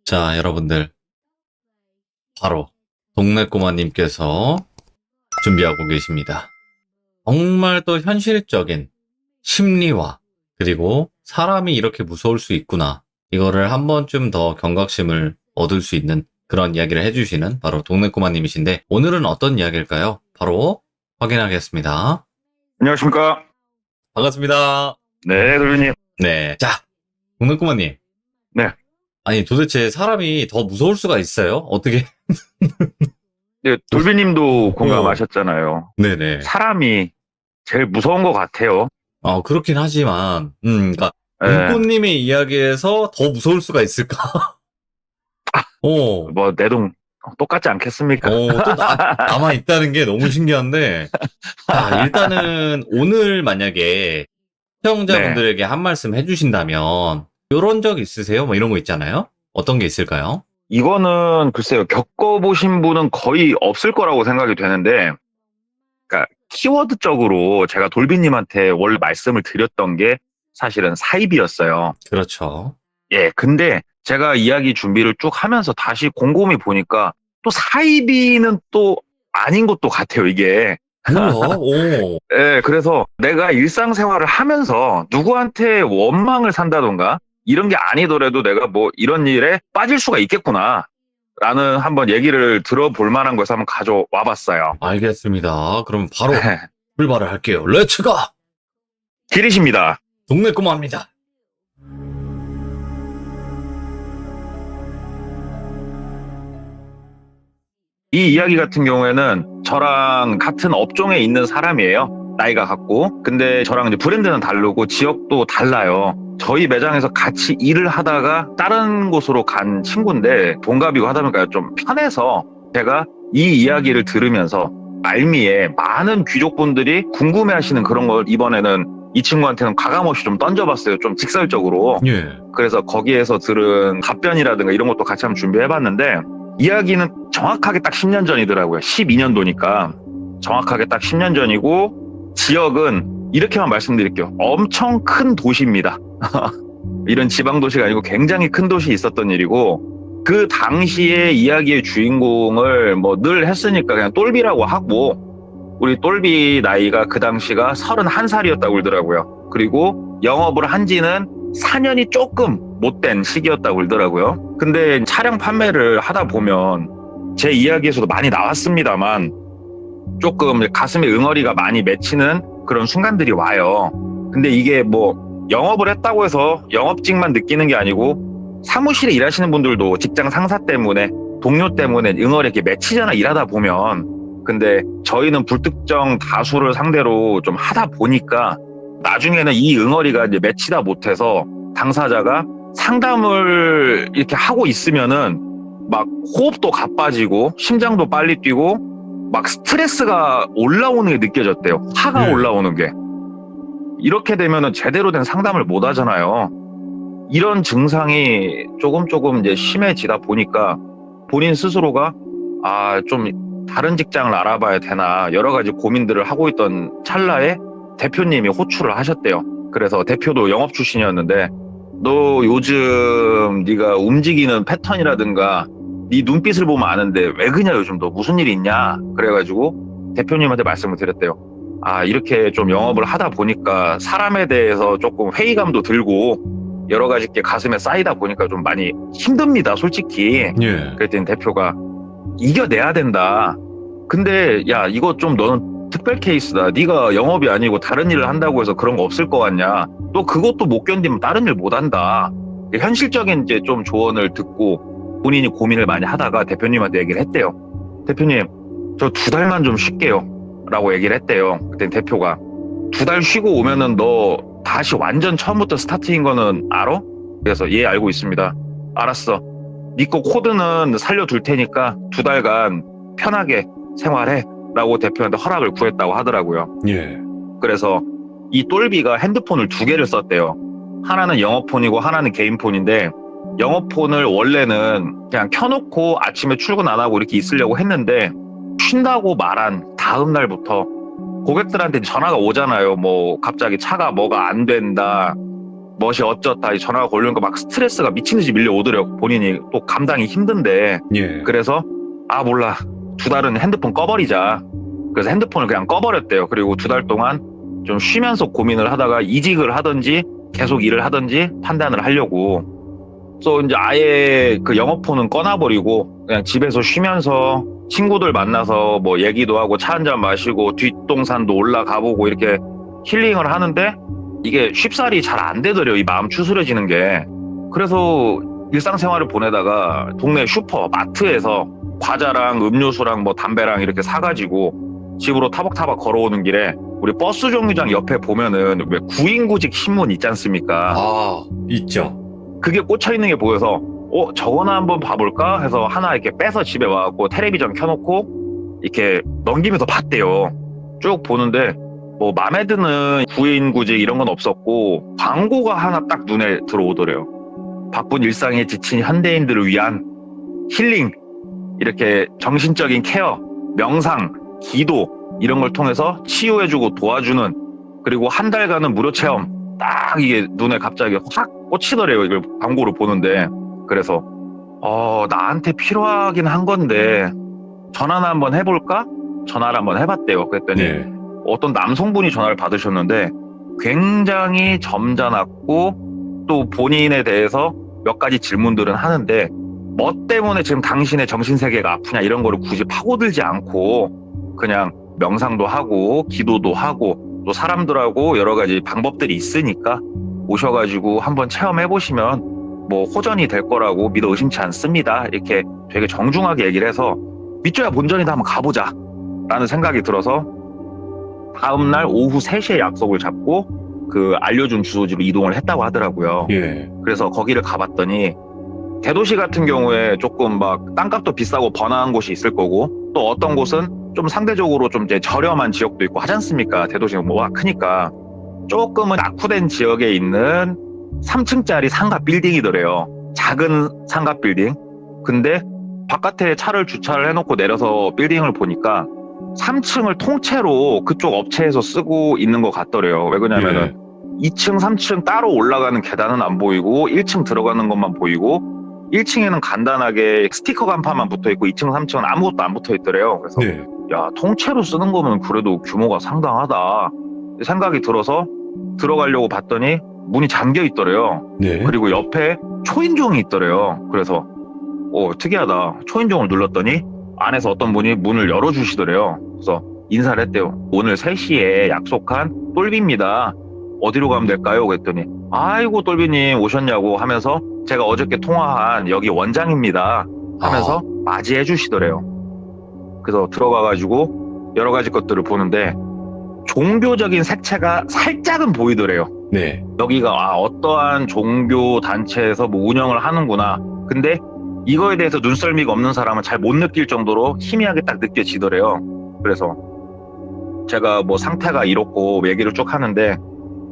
자, 여러분들, 바로 동네 꼬마님께서 준비하고 계십니다. 정말 또 현실적인 심리화, 그리고 사람이 이렇게 무서울 수 있구나. 이거를 한 번쯤 더 경각심을 얻을 수 있는 그런 이야기를 해주시는 바로 동네 꼬마님이신데, 오늘은 어떤 이야기일까요? 바로 확인하겠습니다. 안녕하십니까. 반갑습니다. 네, 돌비님. 네. 자, 동네 꼬마님. 네. 아니, 도대체 사람이 더 무서울 수가 있어요? 어떻게? 네, 돌비님도 공감하셨잖아요. 네네. 사람이 제일 무서운 것 같아요. 그렇긴 하지만, 그러니까 예, 눈꽃님의 이야기에서 더 무서울 수가 있을까? 뭐, 내동 똑같지 않겠습니까? 또 남아 있다는 게 너무 신기한데, 자, 일단은 오늘 만약에 시청자분들에게 한 말씀 해주신다면, 이런 적 있으세요? 뭐 이런 거 있잖아요? 어떤 게 있을까요? 이거는 글쎄요, 겪어보신 분은 거의 없을 거라고 생각이 되는데, 그러니까 키워드적으로 제가 돌비님한테 원래 말씀을 드렸던 게 사실은 사입이었어요. 그렇죠. 예, 근데 제가 이야기 준비를 쭉 하면서 다시 곰곰이 보니까 또 사입이는 또 아닌 것도 같아요, 이게. 뭐야? 오. 예, 그래서 내가 일상생활을 하면서 누구한테 원망을 산다던가 이런 게 아니더라도 내가 뭐 이런 일에 빠질 수가 있겠구나. 라는 한번 얘기를 들어볼 만한 것을 한번 가져와 봤어요. 알겠습니다. 그럼 바로 출발을 할게요. 렛츠가! 길이십니다. 동네 꼬마입니다. 이 이야기 같은 경우에는 저랑 같은 업종에 있는 사람이에요. 나이가 같고. 근데 저랑 이제 브랜드는 다르고 지역도 달라요. 저희 매장에서 같이 일을 하다가 다른 곳으로 간 친구인데 동갑이고 하다 보니까 좀 편해서 제가 이 이야기를 들으면서 말미에 많은 귀족분들이 궁금해하시는 그런 걸 이번에는 이 친구한테는 과감없이 좀 던져봤어요. 좀 직설적으로. 예. 그래서 거기에서 들은 답변이라든가 이런 것도 같이 한번 준비해봤는데 이야기는 정확하게 딱 10년 전이더라고요. 12년도니까 정확하게 딱 10년 전이고 지역은 이렇게만 말씀드릴게요. 엄청 큰 도시입니다. 이런 지방 도시가 아니고 굉장히 큰 도시에 있었던 일이고 그 당시에 이야기의 주인공을 뭐 늘 했으니까 그냥 똘비라고 하고 우리 똘비 나이가 그 당시가 31살이었다고 그러더라고요. 그리고 영업을 한 지는 4년이 조금 못된 시기였다고 그러더라고요. 근데 차량 판매를 하다 보면 제 이야기에서도 많이 나왔습니다만 조금 가슴에 응어리가 많이 맺히는 그런 순간들이 와요. 근데 이게 뭐 영업을 했다고 해서 영업직만 느끼는 게 아니고 사무실에 일하시는 분들도 직장 상사 때문에 동료 때문에 응어리 이렇게 맺히잖아 일하다 보면. 근데 저희는 불특정 다수를 상대로 좀 하다 보니까 나중에는 이 응어리가 이제 맺히다 못해서 당사자가 상담을 이렇게 하고 있으면은 막 호흡도 가빠지고 심장도 빨리 뛰고 막 스트레스가 올라오는 게 느껴졌대요. 화가 올라오는 게. 이렇게 되면은 제대로 된 상담을 못 하잖아요. 이런 증상이 조금 이제 심해지다 보니까 본인 스스로가 좀 다른 직장을 알아봐야 되나 여러 가지 고민들을 하고 있던 찰나에 대표님이 호출을 하셨대요. 그래서 대표도 영업 출신이었는데 너 요즘 네가 움직이는 패턴이라든가 네 눈빛을 보면 아는데 왜 그냐 요즘 너 무슨 일 있냐 그래가지고 대표님한테 말씀을 드렸대요. 이렇게 좀 영업을 하다 보니까 사람에 대해서 조금 회의감도 들고 여러 가지 게 가슴에 쌓이다 보니까 좀 많이 힘듭니다 솔직히. 예. 그랬더니 대표가 이겨내야 된다. 근데 야 이거 좀 너는 특별 케이스다. 네가 영업이 아니고 다른 일을 한다고 해서 그런 거 없을 것 같냐. 또 그것도 못 견디면 다른 일 못 한다. 현실적인 이제 좀 조언을 듣고 본인이 고민을 많이 하다가 대표님한테 얘기를 했대요. 대표님, 저 2달만 좀 쉴게요. 라고 얘기를 했대요. 그때 대표가 2달 쉬고 오면은 너 다시 완전 처음부터 스타트인 거는 알아? 그래서 예, 알고 있습니다. 알았어. 네 거 코드는 살려둘 테니까 2달간 편하게 생활해. 라고 대표한테 허락을 구했다고 하더라고요. 예. 그래서 이 똘비가 핸드폰을 2개를 썼대요. 하나는 영업폰이고 하나는 개인폰인데 영업폰을 원래는 그냥 켜놓고 아침에 출근 안 하고 이렇게 있으려고 했는데 쉰다고 말한 다음 날부터 고객들한테 전화가 오잖아요. 뭐 갑자기 차가 뭐가 안 된다. 멋이 어쩌다 이 전화가 걸리는 거 막 스트레스가 미친 듯이 밀려오더래요. 본인이 또 감당이 힘든데. 예. 그래서 몰라. 2달은 핸드폰 꺼버리자. 그래서 핸드폰을 그냥 꺼버렸대요. 그리고 2달 동안 좀 쉬면서 고민을 하다가 이직을 하든지 계속 일을 하든지 판단을 하려고. 그래서 이제 아예 그 영어폰은 꺼놔버리고 그냥 집에서 쉬면서 친구들 만나서 뭐 얘기도 하고 차 한잔 마시고 뒷동산도 올라가보고 이렇게 힐링을 하는데 이게 쉽사리 잘 안 되더래요. 이 마음 추스려지는 게. 그래서 일상생활을 보내다가 동네 슈퍼 마트에서 과자랑 음료수랑 뭐 담배랑 이렇게 사가지고 집으로 타박타박 걸어오는 길에 우리 버스 정류장 옆에 보면은 왜 구인구직 신문 있지 않습니까? 있죠. 그게 꽂혀있는 게 보여서 저거나 한번 봐볼까 해서 하나 이렇게 빼서 집에 와갖고 텔레비전 켜놓고 이렇게 넘기면서 봤대요. 쭉 보는데 뭐 맘에 드는 구인구직 이런 건 없었고 광고가 하나 딱 눈에 들어오더래요. 바쁜 일상에 지친 현대인들을 위한 힐링, 이렇게 정신적인 케어, 명상, 기도 이런 걸 통해서 치유해주고 도와주는, 그리고 한 달간은 무료 체험, 딱 이게 눈에 갑자기 확 꽂히더래요. 이걸 광고를 보는데. 그래서 나한테 필요하긴 한 건데 전화나 한번 해볼까? 전화를 한번 해봤대요. 그랬더니 네. 어떤 남성분이 전화를 받으셨는데 굉장히 점잖았고 또 본인에 대해서 몇 가지 질문들은 하는데 뭐 때문에 지금 당신의 정신세계가 아프냐 이런 거를 굳이 파고들지 않고 그냥 명상도 하고 기도도 하고 또 사람들하고 여러 가지 방법들이 있으니까 오셔가지고 한번 체험해보시면 뭐 호전이 될 거라고 믿어 의심치 않습니다. 이렇게 되게 정중하게 얘기를 해서 믿져야 본전이다, 한번 가보자 라는 생각이 들어서 다음날 오후 3시에 약속을 잡고 그 알려준 주소지로 이동을 했다고 하더라고요. 예. 그래서 거기를 가봤더니 대도시 같은 경우에 조금 막 땅값도 비싸고 번화한 곳이 있을 거고 또 어떤 곳은 좀 상대적으로 좀 이제 저렴한 지역도 있고 하지 않습니까? 대도시는 뭐가 크니까. 조금은 낙후된 지역에 있는 3층짜리 상가 빌딩이더래요. 작은 상가 빌딩. 근데 바깥에 차를 주차를 해놓고 내려서 빌딩을 보니까 3층을 통째로 그쪽 업체에서 쓰고 있는 것 같더래요. 왜 그러냐면은 2층, 3층 따로 올라가는 계단은 안 보이고 1층 들어가는 것만 보이고 1층에는 간단하게 스티커 간판만 붙어있고 2층, 3층은 아무것도 안 붙어있더래요. 그래서 네. 야, 통째로 쓰는 거면 그래도 규모가 상당하다 생각이 들어서 들어가려고 봤더니 문이 잠겨 있더래요. 네. 그리고 옆에 초인종이 있더래요. 그래서 특이하다. 초인종을 눌렀더니 안에서 어떤 분이 문을 열어주시더래요. 그래서 인사를 했대요. 오늘 3시에 약속한 똘비입니다. 어디로 가면 될까요? 그랬더니 아이고 똘비님 오셨냐고 하면서 제가 어저께 통화한 여기 원장입니다 하면서 맞이해 주시더래요. 그래서 들어가가지고 여러 가지 것들을 보는데 종교적인 색채가 살짝은 보이더래요. 네. 여기가 어떠한 종교 단체에서 뭐 운영을 하는구나. 근데 이거에 대해서 눈썰미가 없는 사람은 잘 못 느낄 정도로 희미하게 딱 느껴지더래요. 그래서 제가 뭐 상태가 이렇고 얘기를 쭉 하는데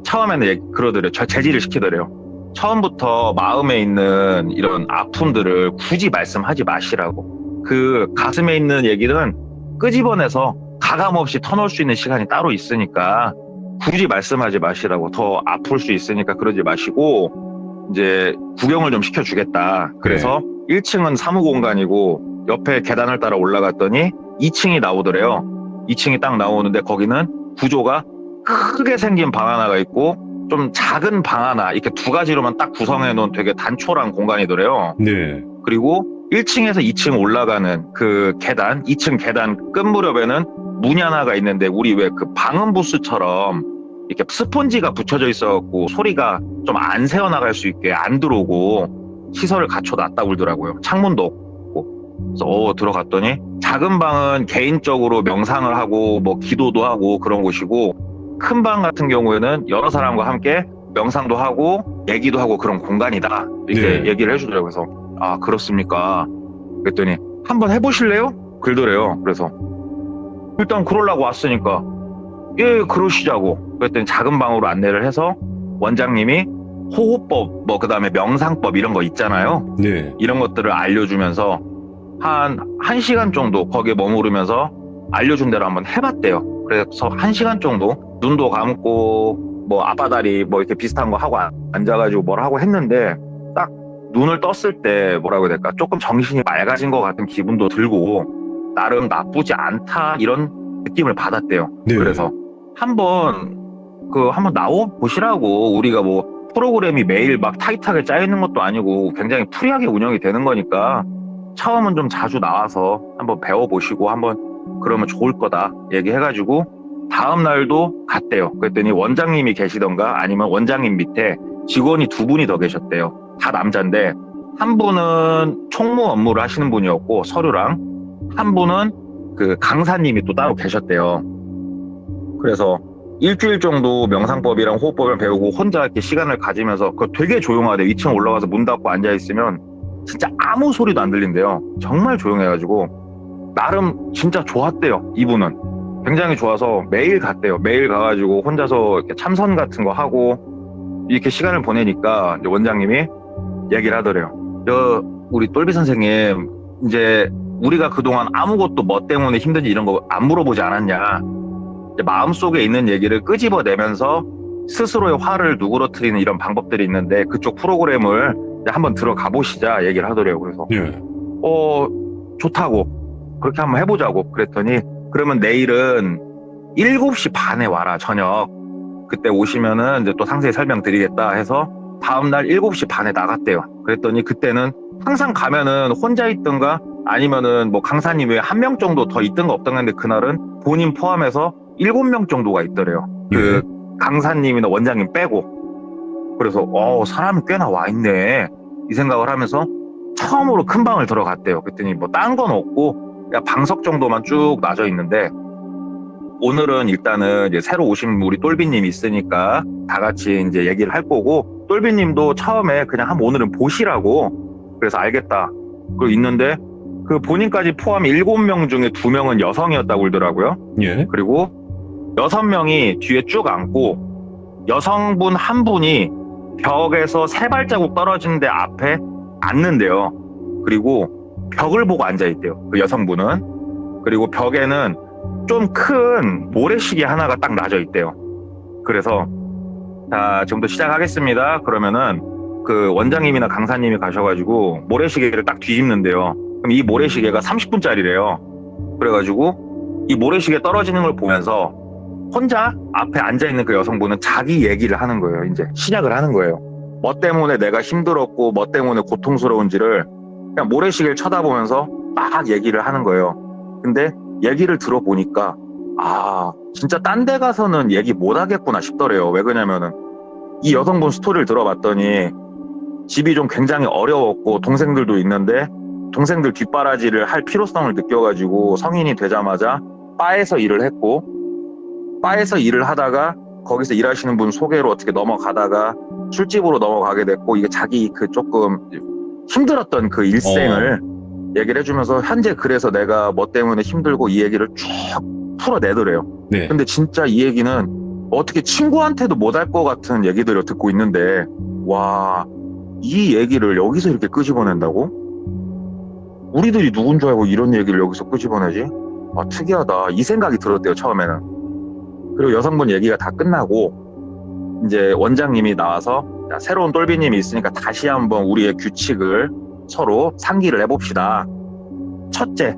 처음에는 그러더래요. 제지를 시키더래요. 처음부터 마음에 있는 이런 아픔들을 굳이 말씀하지 마시라고. 그 가슴에 있는 얘기는 끄집어내서 가감없이 터놓을 수 있는 시간이 따로 있으니까 굳이 말씀하지 마시라고. 더 아플 수 있으니까 그러지 마시고 이제 구경을 좀 시켜주겠다. 그래서 1층은 사무공간이고 옆에 계단을 따라 올라갔더니 2층이 나오더래요. 2층이 딱 나오는데 거기는 구조가 크게 생긴 방 하나가 있고 좀 작은 방 하나, 이렇게 2가지로만 딱 구성해 놓은 되게 단촐한 공간이더래요. 네. 그리고 1층에서 2층 올라가는 그 계단, 2층 계단 끝 무렵에는 문이 하나가 있는데 우리 왜 그 방음 부스처럼 이렇게 스폰지가 붙여져 있어갖고 소리가 좀 안 새어나갈 수 있게 안 들어오고 시설을 갖춰놨다고 그러더라고요. 창문도 없고. 그래서 들어갔더니 작은 방은 개인적으로 명상을 하고 뭐 기도도 하고 그런 곳이고 큰 방 같은 경우에는 여러 사람과 함께 명상도 하고 얘기도 하고 그런 공간이다. 이렇게 얘기를 해주더라고요. 그래서 그렇습니까? 그랬더니 한번 해보실래요? 그러더래요. 그래서 일단 그러려고 왔으니까 예 그러시자고. 그랬더니 작은 방으로 안내를 해서 원장님이 호흡법 뭐 그다음에 명상법 이런 거 있잖아요. 네. 이런 것들을 알려주면서 한 1시간 정도 거기에 머무르면서 알려준 대로 한번 해봤대요. 그래서 1시간 정도 눈도 감고 뭐 앞바다리 뭐 이렇게 비슷한 거 하고 앉아가지고 뭘 하고 했는데 딱 눈을 떴을 때 뭐라고 해야 될까? 조금 정신이 맑아진 것 같은 기분도 들고 나름 나쁘지 않다 이런 느낌을 받았대요. 네. 그래서 한번 나와 보시라고. 우리가 뭐 프로그램이 매일 막 타이트하게 짜여 있는 것도 아니고 굉장히 프리하게 운영이 되는 거니까 처음은 좀 자주 나와서 한번 배워보시고 한번 그러면 좋을 거다 얘기해가지고 다음 날도 갔대요. 그랬더니 원장님이 계시던가 아니면 원장님 밑에 직원이 2분이 더 계셨대요. 다 남자인데 한 분은 총무 업무를 하시는 분이었고 서류랑, 한 분은 그 강사님이 또 따로 계셨대요. 그래서 일주일 정도 명상법이랑 호흡법을 배우고 혼자 이렇게 시간을 가지면서 그 되게 조용하대. 2층 올라가서 문 닫고 앉아있으면 진짜 아무 소리도 안 들린대요. 정말 조용해가지고 나름 진짜 좋았대요. 이분은 굉장히 좋아서 매일 갔대요. 매일 가가지고 혼자서 이렇게 참선 같은 거 하고 이렇게 시간을 보내니까 이제 원장님이 얘기를 하더래요. 우리 똘비 선생님, 이제 우리가 그동안 아무것도 뭐 때문에 힘든지 이런 거 안 물어보지 않았냐. 마음속에 있는 얘기를 끄집어내면서 스스로의 화를 누그러뜨리는 이런 방법들이 있는데 그쪽 프로그램을 한번 들어가 보시자 얘기를 하더래요. 그래서 예. 좋다고, 그렇게 한번 해보자고 그랬더니 그러면 내일은 7시 반에 와라, 저녁. 그때 오시면은 이제 또 상세히 설명드리겠다 해서 다음날 7시 반에 나갔대요. 그랬더니 그때는 항상 가면은 혼자 있던가 아니면은 뭐 강사님 외에 1명 정도 더 있던가 없던가 했는데 그날은 본인 포함해서 7명 정도가 있더래요. 그 강사님이나 원장님 빼고. 그래서 사람이 꽤나 와 있네 이 생각을 하면서 처음으로 큰 방을 들어갔대요. 그랬더니 뭐 딴 건 없고 그냥 방석 정도만 쭉 놔져 있는데 오늘은 일단은 이제 새로 오신 우리 똘비님이 있으니까 다 같이 이제 얘기를 할 거고, 똘비님도 처음에 그냥 한번 오늘은 보시라고. 그래서 알겠다. 그리고 있는데 그 본인까지 포함 7명 중에 2명은 여성이었다고 그러더라고요. 예. 그리고 6명이 뒤에 쭉 앉고 여성분 한 분이 벽에서 3발자국 떨어지는데 앞에 앉는데요. 그리고 벽을 보고 앉아있대요. 그 여성분은. 그리고 벽에는 좀 큰 모래시계 하나가 딱 놔져 있대요. 그래서 자, 지금부터 시작하겠습니다. 그러면은 그 원장님이나 강사님이 가셔가지고 모래시계를 딱 뒤집는데요. 그럼 이 모래시계가 30분짜리래요. 그래가지고 이 모래시계 떨어지는 걸 보면서 혼자 앞에 앉아있는 그 여성분은 자기 얘기를 하는 거예요. 이제 시작을 하는 거예요. 뭐 때문에 내가 힘들었고 뭐 때문에 고통스러운지를 그냥 모래시계를 쳐다보면서 막 얘기를 하는 거예요. 근데 얘기를 들어보니까 진짜 딴 데 가서는 얘기 못 하겠구나 싶더래요. 왜 그러냐면은 이 여성분 스토리를 들어봤더니 집이 좀 굉장히 어려웠고 동생들도 있는데 동생들 뒷바라지를 할 필요성을 느껴가지고 성인이 되자마자 바에서 일을 했고, 바에서 일을 하다가 거기서 일하시는 분 소개로 어떻게 넘어가다가 술집으로 넘어가게 됐고, 이게 자기 그 조금 힘들었던 그 일생을 얘기를 해주면서 현재 그래서 내가 뭐 때문에 힘들고 이 얘기를 쭉 풀어내더래요. 네. 근데 진짜 이 얘기는 어떻게 친구한테도 못할 것 같은 얘기들을 듣고 있는데, 와, 이 얘기를 여기서 이렇게 끄집어낸다고? 우리들이 누군 줄 알고 이런 얘기를 여기서 끄집어내지? 특이하다. 이 생각이 들었대요, 처음에는. 그리고 여성분 얘기가 다 끝나고 이제 원장님이 나와서 자, 새로운 똘비님이 있으니까 다시 한번 우리의 규칙을 서로 상기를 해봅시다. 첫째,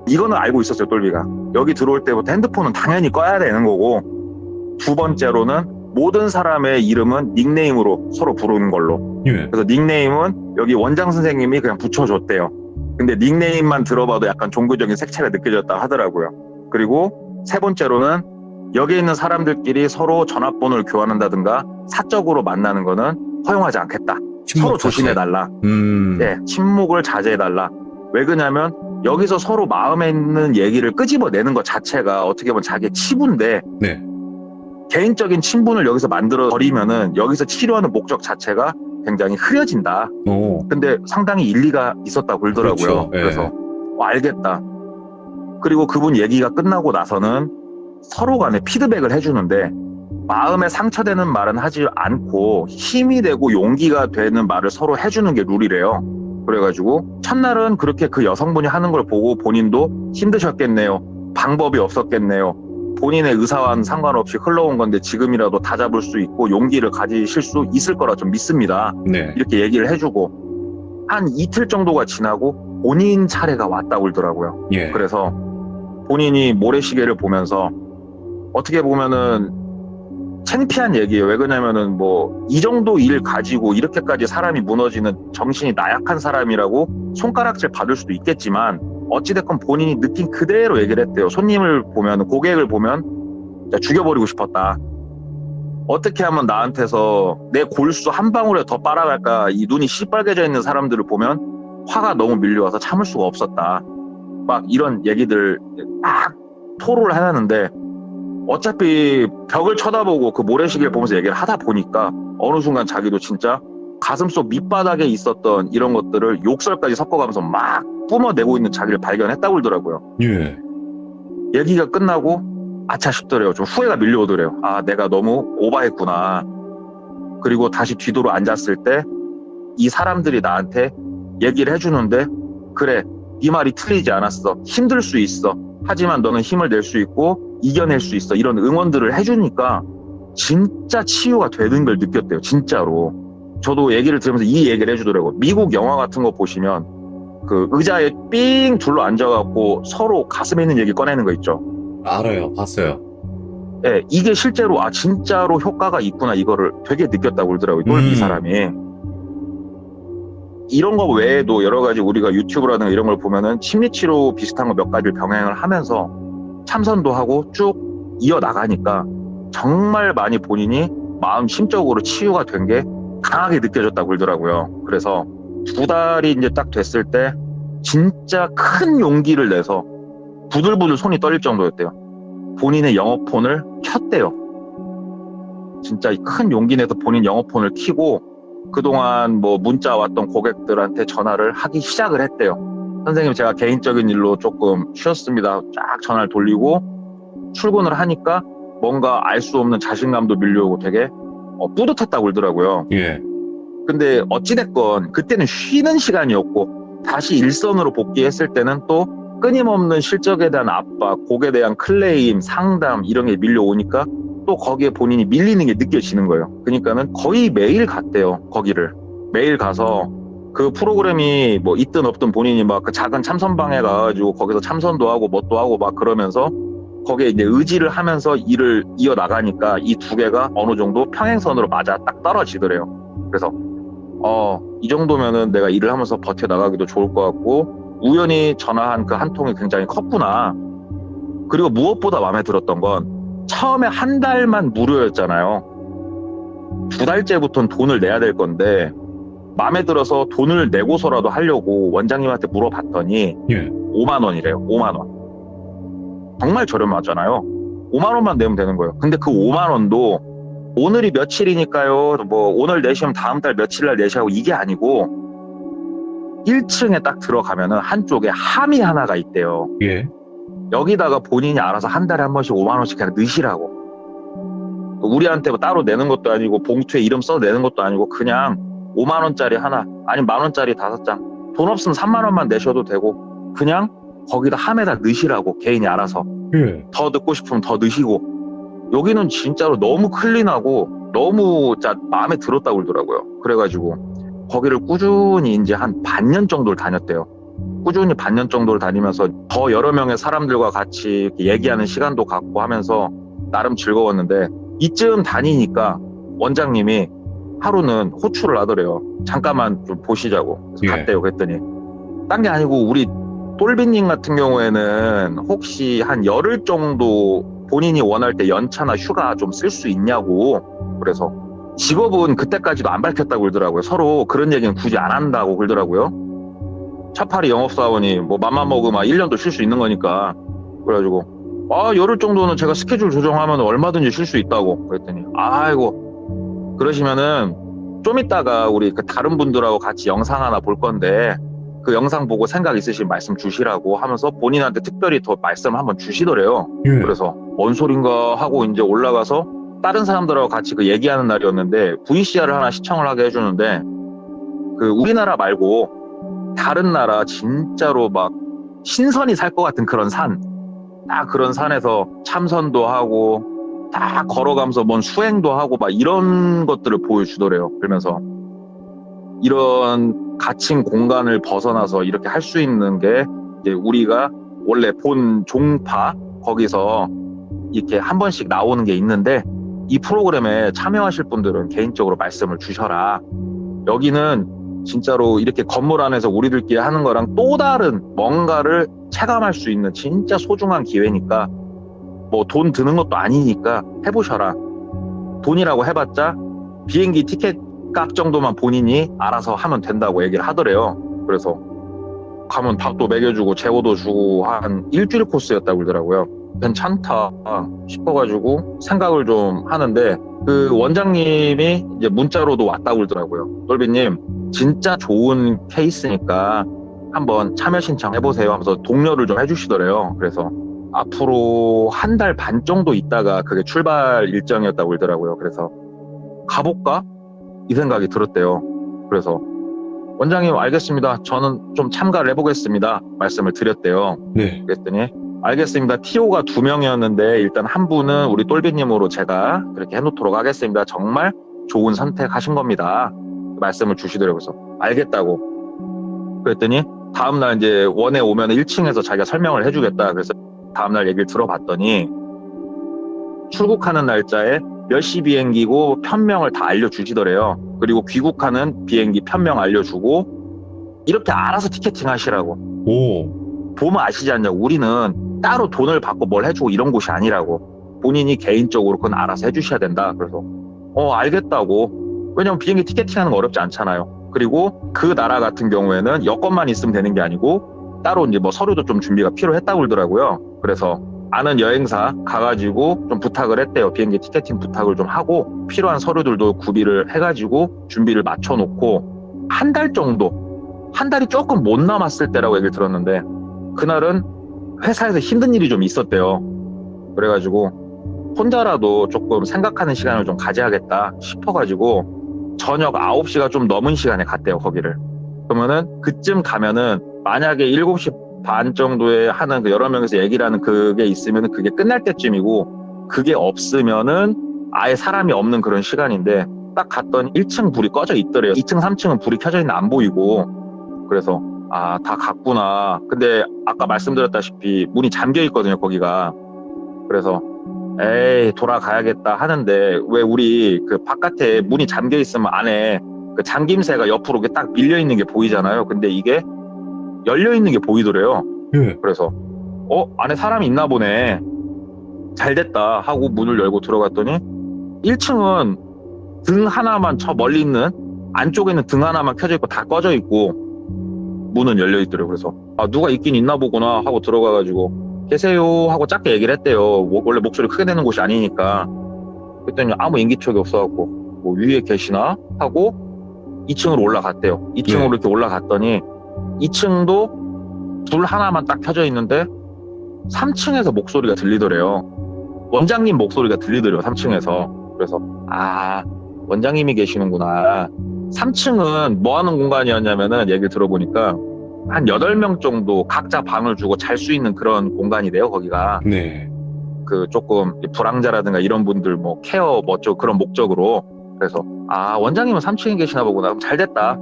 이거는 알고 있었어요, 똘비가. 여기 들어올 때부터 핸드폰은 당연히 꺼야 되는 거고, 2번째로는 모든 사람의 이름은 닉네임으로 서로 부르는 걸로. 예. 그래서 닉네임은 여기 원장 선생님이 그냥 붙여줬대요. 근데 닉네임만 들어봐도 약간 종교적인 색채가 느껴졌다 하더라고요. 그리고 3번째로는 여기 있는 사람들끼리 서로 전화번호를 교환한다든가 사적으로 만나는 거는 허용하지 않겠다. 서로 조심해달라. 네, 침묵을 자제해달라. 왜 그러냐면 여기서 서로 마음에 있는 얘기를 끄집어내는 것 자체가 어떻게 보면 자기의 치부인데, 네. 개인적인 친분을 여기서 만들어 버리면은 여기서 치료하는 목적 자체가 굉장히 흐려진다. 근데 상당히 일리가 있었다고 그러더라고요. 그렇죠. 그래서 알겠다. 그리고 그분 얘기가 끝나고 나서는 서로 간에 피드백을 해주는데, 마음에 상처되는 말은 하지 않고 힘이 되고 용기가 되는 말을 서로 해주는 게 룰이래요. 그래가지고 첫날은 그렇게 그 여성분이 하는 걸 보고 본인도 힘드셨겠네요. 방법이 없었겠네요. 본인의 의사와는 상관없이 흘러온 건데 지금이라도 다잡을 수 있고 용기를 가지실 수 있을 거라 좀 믿습니다. 네. 이렇게 얘기를 해주고 한 이틀 정도가 지나고 본인 차례가 왔다고 그러더라고요. 예. 그래서 본인이 모래시계를 보면서 어떻게 보면은 창피한 얘기예요. 왜 그러냐면은 뭐 이 정도 일 가지고 이렇게까지 사람이 무너지는 정신이 나약한 사람이라고 손가락질 받을 수도 있겠지만 어찌됐건 본인이 느낀 그대로 얘기를 했대요. 손님을 보면, 고객을 보면 진짜 죽여버리고 싶었다. 어떻게 하면 나한테서 내 골수 한 방울에 더 빨아갈까. 이 눈이 시뻘개져 있는 사람들을 보면 화가 너무 밀려와서 참을 수가 없었다. 막 이런 얘기들 막 토로를 해놨는데 어차피 벽을 쳐다보고 그 모래시계를 보면서 얘기를 하다 보니까 어느 순간 자기도 진짜 가슴속 밑바닥에 있었던 이런 것들을 욕설까지 섞어가면서 막 뿜어내고 있는 자기를 발견했다고 그러더라고요. 예. 얘기가 끝나고 아차 싶더래요. 좀 후회가 밀려오더래요. 아, 내가 너무 오바했구나. 그리고 다시 뒤도로 앉았을 때 이 사람들이 나한테 얘기를 해주는데 그래, 네 말이 틀리지 않았어. 힘들 수 있어. 하지만 너는 힘을 낼 수 있고 이겨낼 수 있어. 이런 응원들을 해주니까 진짜 치유가 되는 걸 느꼈대요. 진짜로. 저도 얘기를 들으면서 이 얘기를 해주더라고요. 미국 영화 같은 거 보시면 그 의자에 삥 둘러 앉아갖고 서로 가슴에 있는 얘기 꺼내는 거 있죠. 알아요. 봤어요. 예, 이게 실제로 아 진짜로 효과가 있구나 이거를 되게 느꼈다고 그러더라고요. 이 사람이. 이런 거 외에도 여러 가지 우리가 유튜브라든가 이런 걸 보면은 심리치료 비슷한 거 몇 가지를 병행을 하면서 참선도 하고 쭉 이어나가니까 정말 많이 본인이 마음 심적으로 치유가 된 게 강하게 느껴졌다고 그러더라고요. 그래서 2달이 이제 딱 됐을 때 진짜 큰 용기를 내서 부들부들 손이 떨릴 정도였대요. 본인의 영어폰을 켰대요. 진짜 큰 용기 내서 본인 영어폰을 켜고 그동안 뭐 문자 왔던 고객들한테 전화를 하기 시작을 했대요. 선생님 제가 개인적인 일로 조금 쉬었습니다. 쫙 전화를 돌리고 출근을 하니까 뭔가 알 수 없는 자신감도 밀려오고 되게 뿌듯했다고 그러더라고요. 예. 근데 어찌됐건 그때는 쉬는 시간이었고 다시 일선으로 복귀했을 때는 또 끊임없는 실적에 대한 압박, 곡에 대한 클레임, 상담 이런 게 밀려오니까 또 거기에 본인이 밀리는 게 느껴지는 거예요. 그러니까는 거의 매일 갔대요. 거기를. 매일 가서 그 프로그램이 뭐 있든 없든 본인이 막 그 작은 참선방에 가가지고 거기서 참선도 하고 뭣도 하고 막 그러면서 거기에 이제 의지를 하면서 일을 이어나가니까 이 두 개가 어느 정도 평행선으로 맞아 딱 떨어지더래요. 그래서 이 정도면은 내가 일을 하면서 버텨나가기도 좋을 것 같고 우연히 전화한 그 한 통이 굉장히 컸구나. 그리고 무엇보다 마음에 들었던 건 처음에 한 달만 무료였잖아요. 2달째부터는 돈을 내야 될 건데 마음에 들어서 돈을 내고서라도 하려고 원장님한테 물어봤더니 예. 5만 원이래요. 5만 원. 정말 저렴하잖아요. 5만 원만 내면 되는 거예요. 근데 그 5만 원도 오늘이 며칠이니까요. 뭐 오늘 내시면 다음 달 며칠 날 내시라고 이게 아니고 1층에 딱 들어가면은 한쪽에 함이 하나가 있대요. 예. 여기다가 본인이 알아서 한 달에 한 번씩 5만 원씩 그냥 넣으시라고. 우리한테 뭐 따로 내는 것도 아니고 봉투에 이름 써서 내는 것도 아니고 그냥 5만 원짜리 하나 아니면 만 원짜리 5장 돈 없으면 3만 원만 내셔도 되고 그냥 거기다 함에다 넣으시라고 개인이 알아서. 예. 더 넣고 싶으면 더 넣으시고 여기는 진짜로 너무 클린하고 너무 진짜 마음에 들었다고 그러더라고요. 그래가지고 거기를 꾸준히 이제 한 반년 정도를 다녔대요. 꾸준히 반년 정도를 다니면서 더 여러 명의 사람들과 같이 얘기하는 시간도 갖고 하면서 나름 즐거웠는데 이쯤 다니니까 원장님이 하루는 호출을 하더래요. 잠깐만 좀 보시자고. 그래서 예. 갔대요. 그랬더니 딴 게 아니고 우리 똘비님 같은 경우에는 혹시 한 열흘 정도 본인이 원할 때 연차나 휴가 좀 쓸 수 있냐고. 그래서 직업은 그때까지도 안 밝혔다고 그러더라고요. 서로 그런 얘기는 굳이 안 한다고 그러더라고요. 차파리 영업사원이 뭐 맘만 먹으면 1년도 쉴 수 있는 거니까. 그래가지고 열흘 정도는 제가 스케줄 조정하면 얼마든지 쉴 수 있다고. 그랬더니 아이고 그러시면은 좀 이따가 우리 그 다른 분들하고 같이 영상 하나 볼 건데 그 영상 보고 생각 있으신 말씀 주시라고 하면서 본인한테 특별히 더 말씀 한번 주시더래요. 예. 그래서 뭔 소린가 하고 이제 올라가서 다른 사람들하고 같이 그 얘기하는 날이었는데 VCR을 하나 시청을 하게 해주는데 그 우리나라 말고 다른 나라 진짜로 막 신선이 살 것 같은 그런 산 딱 그런 산에서 참선도 하고 딱 걸어가면서 뭔 수행도 하고 막 이런 것들을 보여주더래요. 그러면서 이런 갇힌 공간을 벗어나서 이렇게 할 수 있는 게 이제 우리가 원래 본 종파 거기서 이렇게 한 번씩 나오는 게 있는데 이 프로그램에 참여하실 분들은 개인적으로 말씀을 주셔라. 여기는 진짜로 이렇게 건물 안에서 우리들끼리 하는 거랑 또 다른 뭔가를 체감할 수 있는 진짜 소중한 기회니까 뭐 돈 드는 것도 아니니까 해보셔라. 돈이라고 해봤자 비행기 티켓 값 정도만 본인이 알아서 하면 된다고 얘기를 하더래요. 그래서 가면 밥도 먹여주고 재워도 주고 한 일주일 코스였다고 그러더라고요. 괜찮다 싶어가지고 생각을 좀 하는데 그 원장님이 이제 문자로도 왔다고 그러더라고요. 똘비님 진짜 좋은 케이스니까 한번 참여 신청해보세요 하면서 독려를 좀 해주시더래요. 그래서 앞으로 한 달 반 정도 있다가 그게 출발 일정이었다고 그러더라고요. 그래서 가볼까? 이 생각이 들었대요. 그래서 원장님 알겠습니다. 저는 좀 참가를 해보겠습니다. 말씀을 드렸대요. 네. 그랬더니 알겠습니다. TO가 2명이었는데 일단 한 분은 우리 똘비님으로 제가 그렇게 해놓도록 하겠습니다. 정말 좋은 선택하신 겁니다. 말씀을 주시더라고요. 그래서 알겠다고. 그랬더니 다음날 이제 원에 오면 1층에서 자기가 설명을 해주겠다. 그래서 다음날 얘기를 들어봤더니 출국하는 날짜에 몇 시 비행기고 편명을 다 알려주시더래요. 그리고 귀국하는 비행기 편명 알려주고 이렇게 알아서 티켓팅 하시라고. 오. 보면 아시지 않냐고. 우리는 따로 돈을 받고 뭘 해주고 이런 곳이 아니라고. 본인이 개인적으로 그건 알아서 해주셔야 된다. 그래서 알겠다고. 왜냐면 비행기 티켓팅하는 거 어렵지 않잖아요. 그리고 그 나라 같은 경우에는 여권만 있으면 되는 게 아니고 따로 이제 뭐 서류도 좀 준비가 필요했다고 그러더라고요. 그래서 아는 여행사 가가지고 좀 부탁을 했대요. 비행기 티켓팅 부탁을 좀 하고 필요한 서류들도 구비를 해가지고 준비를 맞춰놓고 한 달 정도, 한 달이 조금 못 남았을 때라고 얘기를 들었는데 그날은 회사에서 힘든 일이 좀 있었대요. 그래가지고 혼자라도 조금 생각하는 시간을 좀 가져야겠다 싶어가지고 저녁 9시가 좀 넘은 시간에 갔대요, 거기를. 그러면은 그쯤 가면은 만약에 7시 반 정도에 하는 그 여러 명이서 얘기를 하는 그게 있으면은 그게 끝날 때쯤이고 그게 없으면은 아예 사람이 없는 그런 시간인데 딱 갔더니 1층 불이 꺼져 있더래요. 2층, 3층은 불이 켜져 있는 안 보이고. 그래서 다 갔구나. 근데 아까 말씀드렸다시피 문이 잠겨 있거든요, 거기가. 그래서 에이 돌아가야겠다 하는데 왜 우리 그 바깥에 문이 잠겨 있으면 안에 그 잠김새가 옆으로 이렇게 딱 밀려 있는 게 보이잖아요. 근데 이게 열려 있는 게 보이더래요. 예. 그래서 안에 사람이 있나 보네. 잘 됐다 하고 문을 열고 들어갔더니 1층은 등 하나만 저 멀리 있는 안쪽에 있는 등 하나만 켜져 있고 다 꺼져 있고 문은 열려 있더래요. 그래서 누가 있긴 있나 보구나 하고 들어가가지고 계세요 하고 작게 얘기를 했대요. 원래 목소리 크게 내는 곳이 아니니까. 그랬더니 아무 인기척이 없어갖고 뭐 위에 계시나 하고 2층으로 올라갔대요. 2층으로 네. 이렇게 올라갔더니 2층도 불 하나만 딱 켜져 있는데 3층에서 목소리가 들리더래요. 원장님 목소리가 들리더래요, 3층에서. 그래서 원장님이 계시는구나. 3층은 뭐 하는 공간이었냐면은 얘기를 들어보니까 한 8명 정도 각자 방을 주고 잘 수 있는 그런 공간이래요, 거기가. 네. 그 조금 불황자라든가 이런 분들 뭐 케어 그런 목적으로. 그래서 원장님은 3층에 계시나 보구나. 그럼 잘 됐다.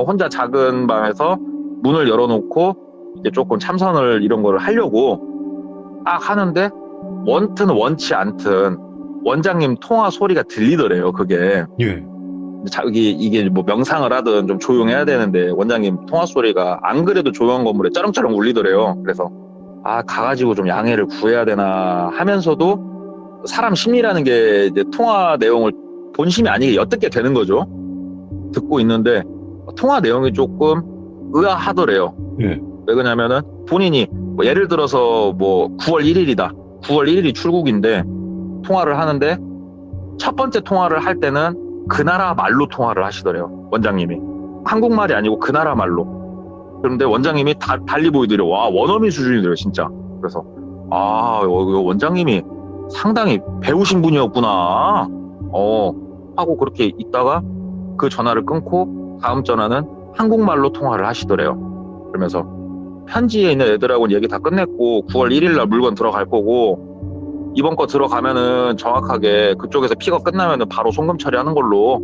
혼자 작은 방에서 문을 열어놓고 이제 조금 참선을 이런 거를 하려고 딱 하는데 원튼 원치 않든 원장님 통화 소리가 들리더래요, 그게. 예. 이게 뭐 명상을 하든 좀 조용해야 되는데 원장님 통화 소리가 안 그래도 조용한 건물에 쩌렁쩌렁 울리더래요. 그래서 가가지고 좀 양해를 구해야 되나 하면서도 사람 심리라는 게 이제 통화 내용을 본심이 아니게 엿듣게 되는 거죠. 듣고 있는데 통화 내용이 조금 의아하더래요. 예. 왜 그러냐면은 본인이 뭐 예를 들어서 뭐 9월 1일이다. 9월 1일이 출국인데 통화를 하는데 첫 번째 통화를 할 때는 그 나라 말로 통화를 하시더래요, 원장님이. 한국말이 아니고 그 나라 말로. 그런데 원장님이 달리 보이더래요. 와, 원어민 수준이더래요, 진짜. 그래서 원장님이 상당히 배우신 분이었구나. 하고 그렇게 있다가 그 전화를 끊고 다음 전화는 한국말로 통화를 하시더래요. 그러면서 현지에 있는 애들하고는 얘기 다 끝냈고 9월 1일 날 물건 들어갈 거고 이번 거 들어가면은 정확하게 그쪽에서 픽업 끝나면은 바로 송금 처리하는 걸로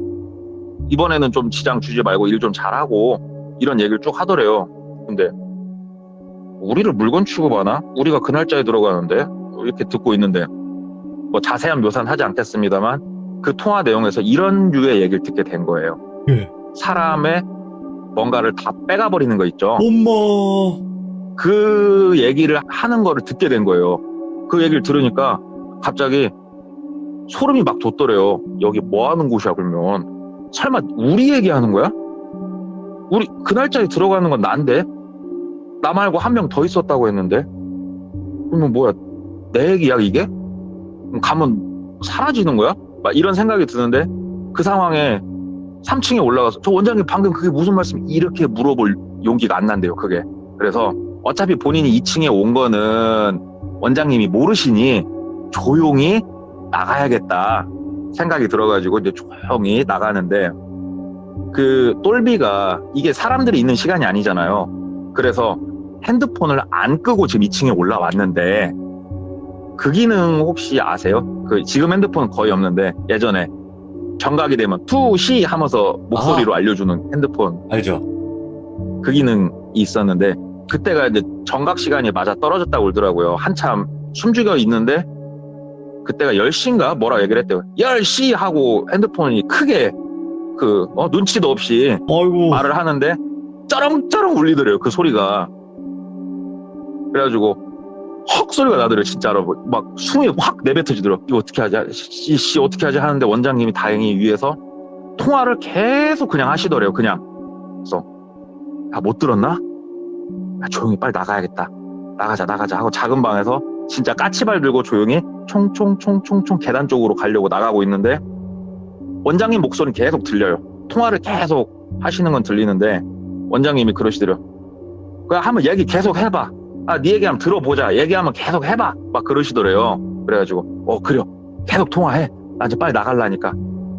이번에는 좀 지장 주지 말고 일 좀 잘하고 이런 얘기를 쭉 하더래요. 근데 우리를 물건 취급하나? 우리가 그 날짜에 들어가는데 이렇게 듣고 있는데 뭐 자세한 묘사는 하지 않겠습니다만 그 통화 내용에서 이런 류의 얘기를 듣게 된 거예요. 예. 사람의 뭔가를 다 빼가 버리는 거 있죠. 엄마. 그 얘기를 하는 거를 듣게 된 거예요. 그 얘기를 들으니까 갑자기 소름이 막 돋더래요. 여기 뭐 하는 곳이야 그러면. 설마 우리 얘기하는 거야? 우리 그 날짜에 들어가는 건 난데? 나 말고 한 명 더 있었다고 했는데? 그러면 뭐야 내 얘기야 이게? 그럼 가면 사라지는 거야? 막 이런 생각이 드는데 그 상황에 3층에 올라가서 저 원장님 방금 그게 무슨 말씀 이렇게 물어볼 용기가 안 난대요 그게. 그래서 어차피 본인이 2층에 온 거는 원장님이 모르시니 조용히 나가야겠다 생각이 들어가지고 이제 조용히 나가는데 그 똘비가 이게 사람들이 있는 시간이 아니잖아요. 그래서 핸드폰을 안 끄고 지금 2층에 올라왔는데 그 기능 혹시 아세요? 그 지금 핸드폰은 거의 없는데 예전에 정각이 되면 투시 하면서 목소리로 알려주는 핸드폰 알죠. 그 기능이 있었는데 그때가 이제 정각 시간이 맞아 떨어졌다고 그러더라고요. 한참 숨죽여 있는데 그때가 10시인가 뭐라 얘기를 했대요. 10시 하고 핸드폰이 크게 눈치도 없이 아이고. 말을 하는데 쩌렁쩌렁 울리더래요 그 소리가. 그래가지고 헉 소리가 나더래요 진짜로. 막 숨이 확 내뱉어지더라고요. 이거 어떻게 하지? 씨 어떻게 하지 하는데 원장님이 다행히 위에서 통화를 계속 그냥 하시더래요 그냥. 그래서 못 들었나? 조용히 빨리 나가야겠다. 나가자 하고 작은 방에서 진짜 까치발 들고 조용히 총총총총총 계단 쪽으로 가려고 나가고 있는데 원장님 목소리는 계속 들려요. 통화를 계속 하시는 건 들리는데 원장님이 그러시더래요. 그냥 한번 얘기 계속 해봐. 네 얘기 한번 들어보자. 얘기하면 계속 해봐. 막 그러시더래요. 그래가지고 그래요. 계속 통화해. 나 이제 빨리 나가려니까.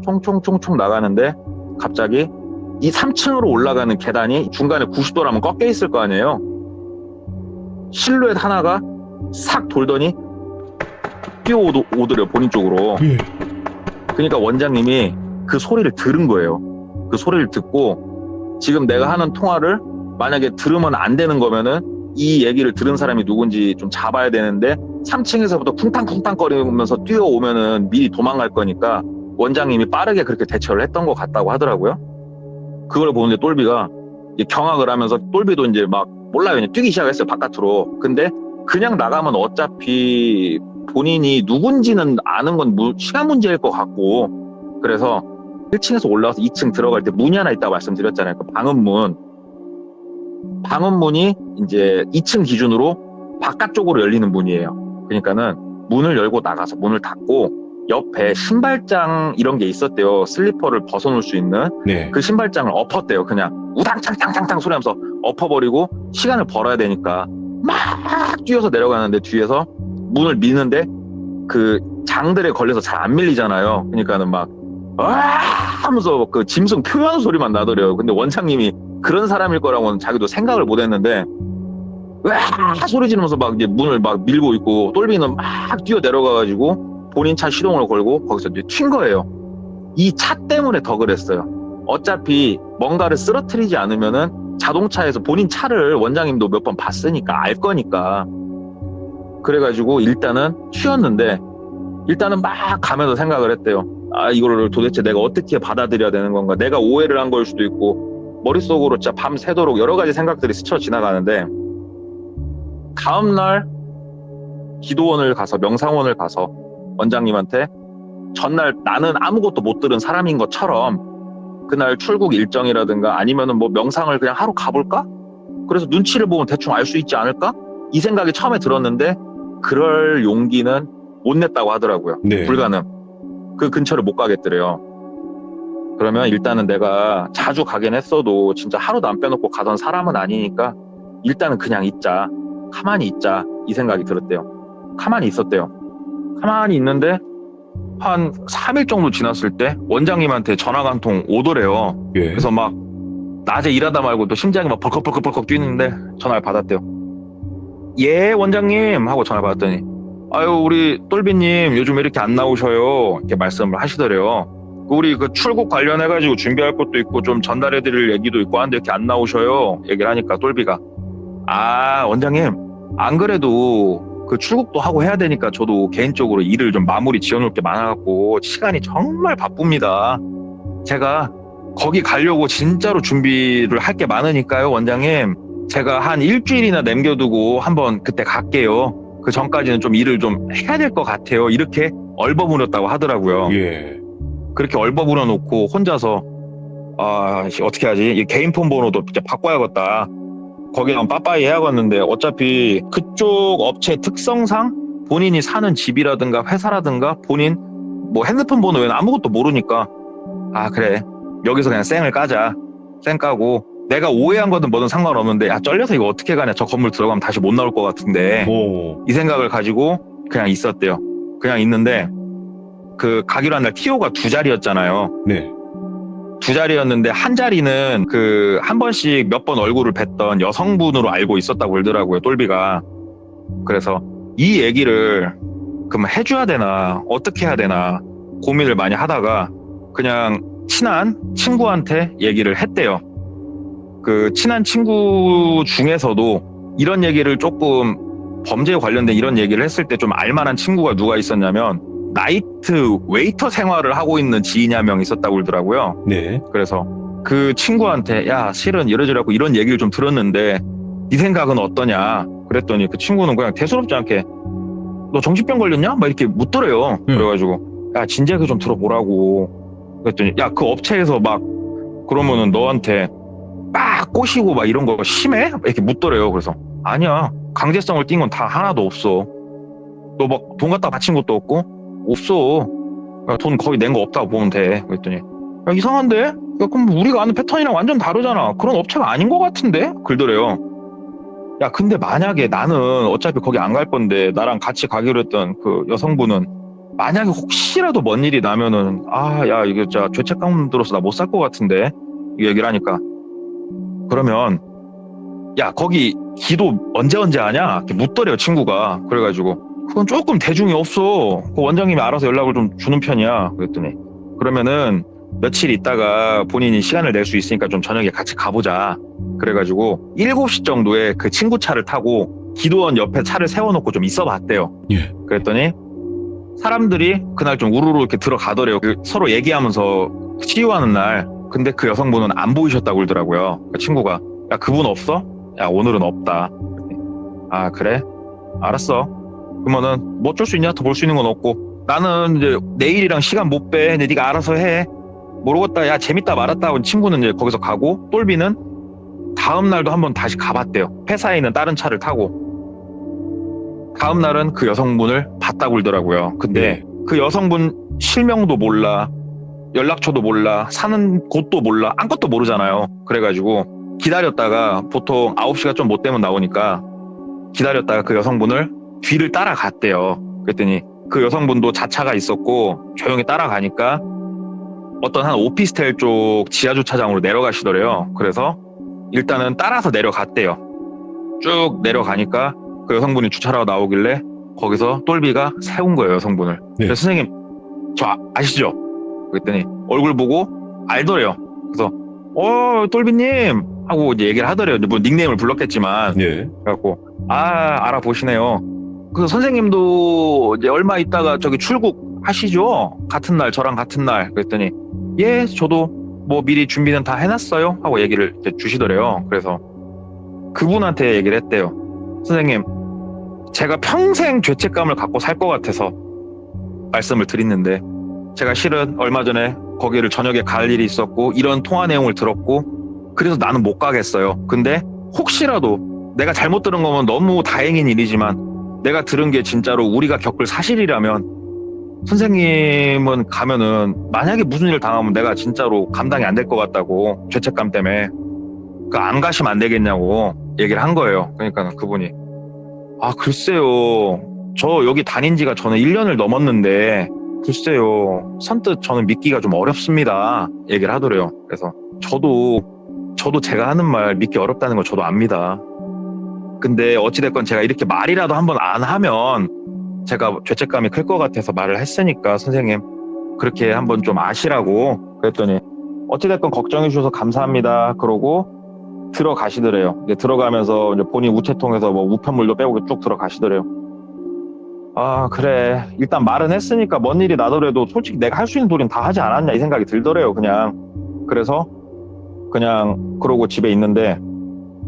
총총총총 나가는데 갑자기 이 3층으로 올라가는 계단이 중간에 90도라면 꺾여 있을 거 아니에요. 실루엣 하나가 싹 돌더니 뛰어오더래요 본인 쪽으로. 그러니까 원장님이 그 소리를 들은 거예요. 그 소리를 듣고 지금 내가 하는 통화를 만약에 들으면 안 되는 거면은 이 얘기를 들은 사람이 누군지 좀 잡아야 되는데 3층에서부터 쿵탕쿵탕 거리면서 뛰어오면은 미리 도망갈 거니까 원장님이 빠르게 그렇게 대처를 했던 것 같다고 하더라고요. 그걸 보는데 똘비가 이제 경악을 하면서 똘비도 이제 막 몰라요. 그냥 뛰기 시작했어요 바깥으로. 근데 그냥 나가면 어차피 본인이 누군지는 아는 건 시간 문제일 것 같고 그래서 1층에서 올라와서 2층 들어갈 때 문이 하나 있다고 말씀드렸잖아요. 그 방음문이 이제 2층 기준으로 바깥쪽으로 열리는 문이에요. 그러니까는 문을 열고 나가서 문을 닫고 옆에 신발장 이런 게 있었대요. 슬리퍼를 벗어놓을 수 있는. 네. 그 신발장을 엎었대요. 그냥 우당탕탕탕탕 소리하면서 엎어버리고 시간을 벌어야 되니까 막 뛰어서 내려가는데 뒤에서 문을 미는데 그 장들에 걸려서 잘 안 밀리잖아요. 그러니까는 막 하면서 그 짐승 표현 소리만 나더래요. 근데 원장님이 그런 사람일 거라고는 자기도 생각을 못 했는데 소리 지르면서 막 이제 문을 막 밀고 있고 똘비는 막 뛰어 내려가가지고 본인 차 시동을 걸고 거기서 이제 튄 거예요. 이 차 때문에 더 그랬어요. 어차피 뭔가를 쓰러뜨리지 않으면은 자동차에서 본인 차를 원장님도 몇 번 봤으니까 알 거니까. 그래가지고 일단은 튀었는데 일단은 막 가면서 생각을 했대요. 이거를 도대체 내가 어떻게 받아들여야 되는 건가? 내가 오해를 한 걸 수도 있고 머릿속으로 진짜 밤새도록 여러 가지 생각들이 스쳐 지나가는데 다음날 기도원을 가서 명상원을 가서 원장님한테 전날 나는 아무것도 못 들은 사람인 것처럼 그날 출국 일정이라든가 아니면은 뭐 명상을 그냥 하루 가볼까? 그래서 눈치를 보면 대충 알 수 있지 않을까? 이 생각이 처음에 들었는데 그럴 용기는 못 냈다고 하더라고요. 네. 불가능. 그 근처를 못 가겠더래요. 그러면 일단은 내가 자주 가긴 했어도 진짜 하루도 안 빼놓고 가던 사람은 아니니까 일단은 그냥 있자. 가만히 있자. 이 생각이 들었대요. 가만히 있었대요. 가만히 있는데 한 3일 정도 지났을 때 원장님한테 전화가 한 통 오더래요. 예. 그래서 막 낮에 일하다 말고 또 심장이 막 벌컥벌컥벌컥 뛰는데 전화를 받았대요. 예, 원장님 하고 전화 받았더니 아유, 우리 똘비님 요즘 왜 이렇게 안 나오셔요? 이렇게 말씀을 하시더래요. 우리 그 출국 관련해가지고 준비할 것도 있고 좀 전달해드릴 얘기도 있고 하는데 이렇게 안 나오셔요? 얘기를 하니까 똘비가 아, 원장님 안 그래도 그 출국도 하고 해야 되니까 저도 개인적으로 일을 좀 마무리 지어놓을 게 많아갖고 시간이 정말 바쁩니다. 제가 거기 가려고 진짜로 준비를 할 게 많으니까요, 원장님. 제가 한 일주일이나 남겨두고 한번 그때 갈게요. 그 전까지는 좀 일을 좀 해야 될 것 같아요. 이렇게 얼버무렸다고 하더라고요. 예. 그렇게 얼버무려 놓고 혼자서 어떻게 하지? 이 개인 폰 번호도 이제 바꿔야겠다. 거기랑 빠빠이 해야겠는데 어차피 그쪽 업체 특성상 본인이 사는 집이라든가 회사라든가 본인 뭐 핸드폰 번호 외에는 아무것도 모르니까 아 그래 여기서 그냥 쌩을 까자. 쌩 까고 내가 오해한 거든 뭐든 상관없는데 야 쩔려서 이거 어떻게 가냐 저 건물 들어가면 다시 못 나올 것 같은데 오. 이 생각을 가지고 그냥 있었대요. 그냥 있는데 그 가기로 한 날 TO가 2자리였잖아요. 네. 2자리였는데 한 자리는 그 한 번씩 몇 번 얼굴을 뵀던 여성분으로 알고 있었다고 그러더라고요. 똘비가. 그래서 이 얘기를 그럼 해줘야 되나 어떻게 해야 되나 고민을 많이 하다가 그냥 친한 친구한테 얘기를 했대요. 그 친한 친구 중에서도 이런 얘기를 조금 범죄에 관련된 이런 얘기를 했을 때 좀 알만한 친구가 누가 있었냐면 나이트 웨이터 생활을 하고 있는 지인이 한 명 있었다고 그러더라고요. 네. 그래서 그 친구한테 야 실은 이러저러고 이런 얘기를 좀 들었는데 네 생각은 어떠냐 그랬더니 그 친구는 그냥 대수롭지 않게 너 정신병 걸렸냐? 막 이렇게 묻더래요. 그래가지고 야 진작에 좀 들어보라고 그랬더니 야 그 업체에서 막 그러면은 너한테 막 꼬시고 막 이런 거 심해? 이렇게 묻더래요. 그래서 아니야 강제성을 띈 건 다 하나도 없어. 너 막 돈 갖다 바친 것도 없고 없어. 야, 돈 거의 낸 거 없다고 보면 돼. 그랬더니 야 이상한데? 야 그럼 우리가 아는 패턴이랑 완전 다르잖아. 그런 업체가 아닌 것 같은데? 그러더래요. 야 근데 만약에 나는 어차피 거기 안 갈 건데 나랑 같이 가기로 했던 그 여성분은 만약에 혹시라도 뭔 일이 나면은 야 이거 진짜 죄책감 들어서 나 못 살 것 같은데 이 얘기를 하니까 그러면 야 거기 기도 언제 하냐? 이렇게 묻더래요 친구가. 그래가지고 그건 조금 대중이 없어. 그 원장님이 알아서 연락을 좀 주는 편이야. 그랬더니 그러면은 며칠 있다가 본인이 시간을 낼 수 있으니까 좀 저녁에 같이 가보자. 그래가지고 7시 정도에 그 친구 차를 타고 기도원 옆에 차를 세워놓고 좀 있어 봤대요. 예. 그랬더니 사람들이 그날 좀 우르르 이렇게 들어가더래요. 서로 얘기하면서 치유하는 날. 근데 그 여성분은 안 보이셨다고 그러더라고요. 그 친구가 야 그분 없어? 야 오늘은 없다. 아 그래? 알았어. 그러면은 뭐 어쩔 수 있냐? 더 볼 수 있는 건 없고 나는 이제 내일이랑 시간 못 빼. 근데 네가 알아서 해. 모르겠다. 야 재밌다 말았다. 하고 친구는 이제 거기서 가고 똘비는 다음 날도 한번 다시 가봤대요. 회사에 있는 다른 차를 타고 다음 날은 그 여성분을 봤다고 그러더라고요. 근데 그 여성분 실명도 몰라. 연락처도 몰라. 사는 곳도 몰라. 아무것도 모르잖아요. 그래가지고 기다렸다가 보통 9시가 좀 못 되면 나오니까 기다렸다가 그 여성분을 뒤를 따라갔대요. 그랬더니 그 여성분도 자차가 있었고 조용히 따라가니까 어떤 한 오피스텔 쪽 지하주차장으로 내려가시더래요. 그래서 일단은 따라서 내려갔대요. 쭉 내려가니까 그 여성분이 주차하러 나오길래 거기서 똘비가 세운 거예요, 여성분을. 네. 그래서 선생님 저 아시죠? 그랬더니 얼굴 보고 알더래요. 그래서 똘비님 하고 이제 얘기를 하더래요. 뭐 닉네임을 불렀겠지만. 네. 그래갖고 알아보시네요. 그래서 선생님도 이제 얼마 있다가 저기 출국하시죠? 같은 날 저랑 같은 날. 그랬더니 예 저도 뭐 미리 준비는 다 해놨어요 하고 얘기를 이제 주시더래요. 그래서 그분한테 얘기를 했대요. 선생님 제가 평생 죄책감을 갖고 살 것 같아서 말씀을 드리는데 제가 실은 얼마 전에 거기를 저녁에 갈 일이 있었고 이런 통화 내용을 들었고 그래서 나는 못 가겠어요. 근데 혹시라도 내가 잘못 들은 거면 너무 다행인 일이지만 내가 들은 게 진짜로 우리가 겪을 사실이라면 선생님은 가면은 만약에 무슨 일을 당하면 내가 진짜로 감당이 안 될 것 같다고 죄책감 때문에 그 안 가시면 안 되겠냐고 얘기를 한 거예요. 그러니까 그분이 글쎄요 저 여기 다닌 지가 저는 1년을 넘었는데 글쎄요 선뜻 저는 믿기가 좀 어렵습니다 얘기를 하더래요. 그래서 저도 제가 하는 말 믿기 어렵다는 걸 저도 압니다. 근데 어찌됐건 제가 이렇게 말이라도 한번 안 하면 제가 죄책감이 클 것 같아서 말을 했으니까 선생님 그렇게 한번 좀 아시라고 그랬더니 어찌됐건 걱정해 주셔서 감사합니다. 그러고 들어가시더래요. 이제 들어가면서 이제 본인 우체통에서 뭐 우편물도 빼고 쭉 들어가시더래요. 아 그래 일단 말은 했으니까 뭔 일이 나더라도 솔직히 내가 할 수 있는 도리는 다 하지 않았냐 이 생각이 들더래요. 그냥 그래서 그냥 그러고 집에 있는데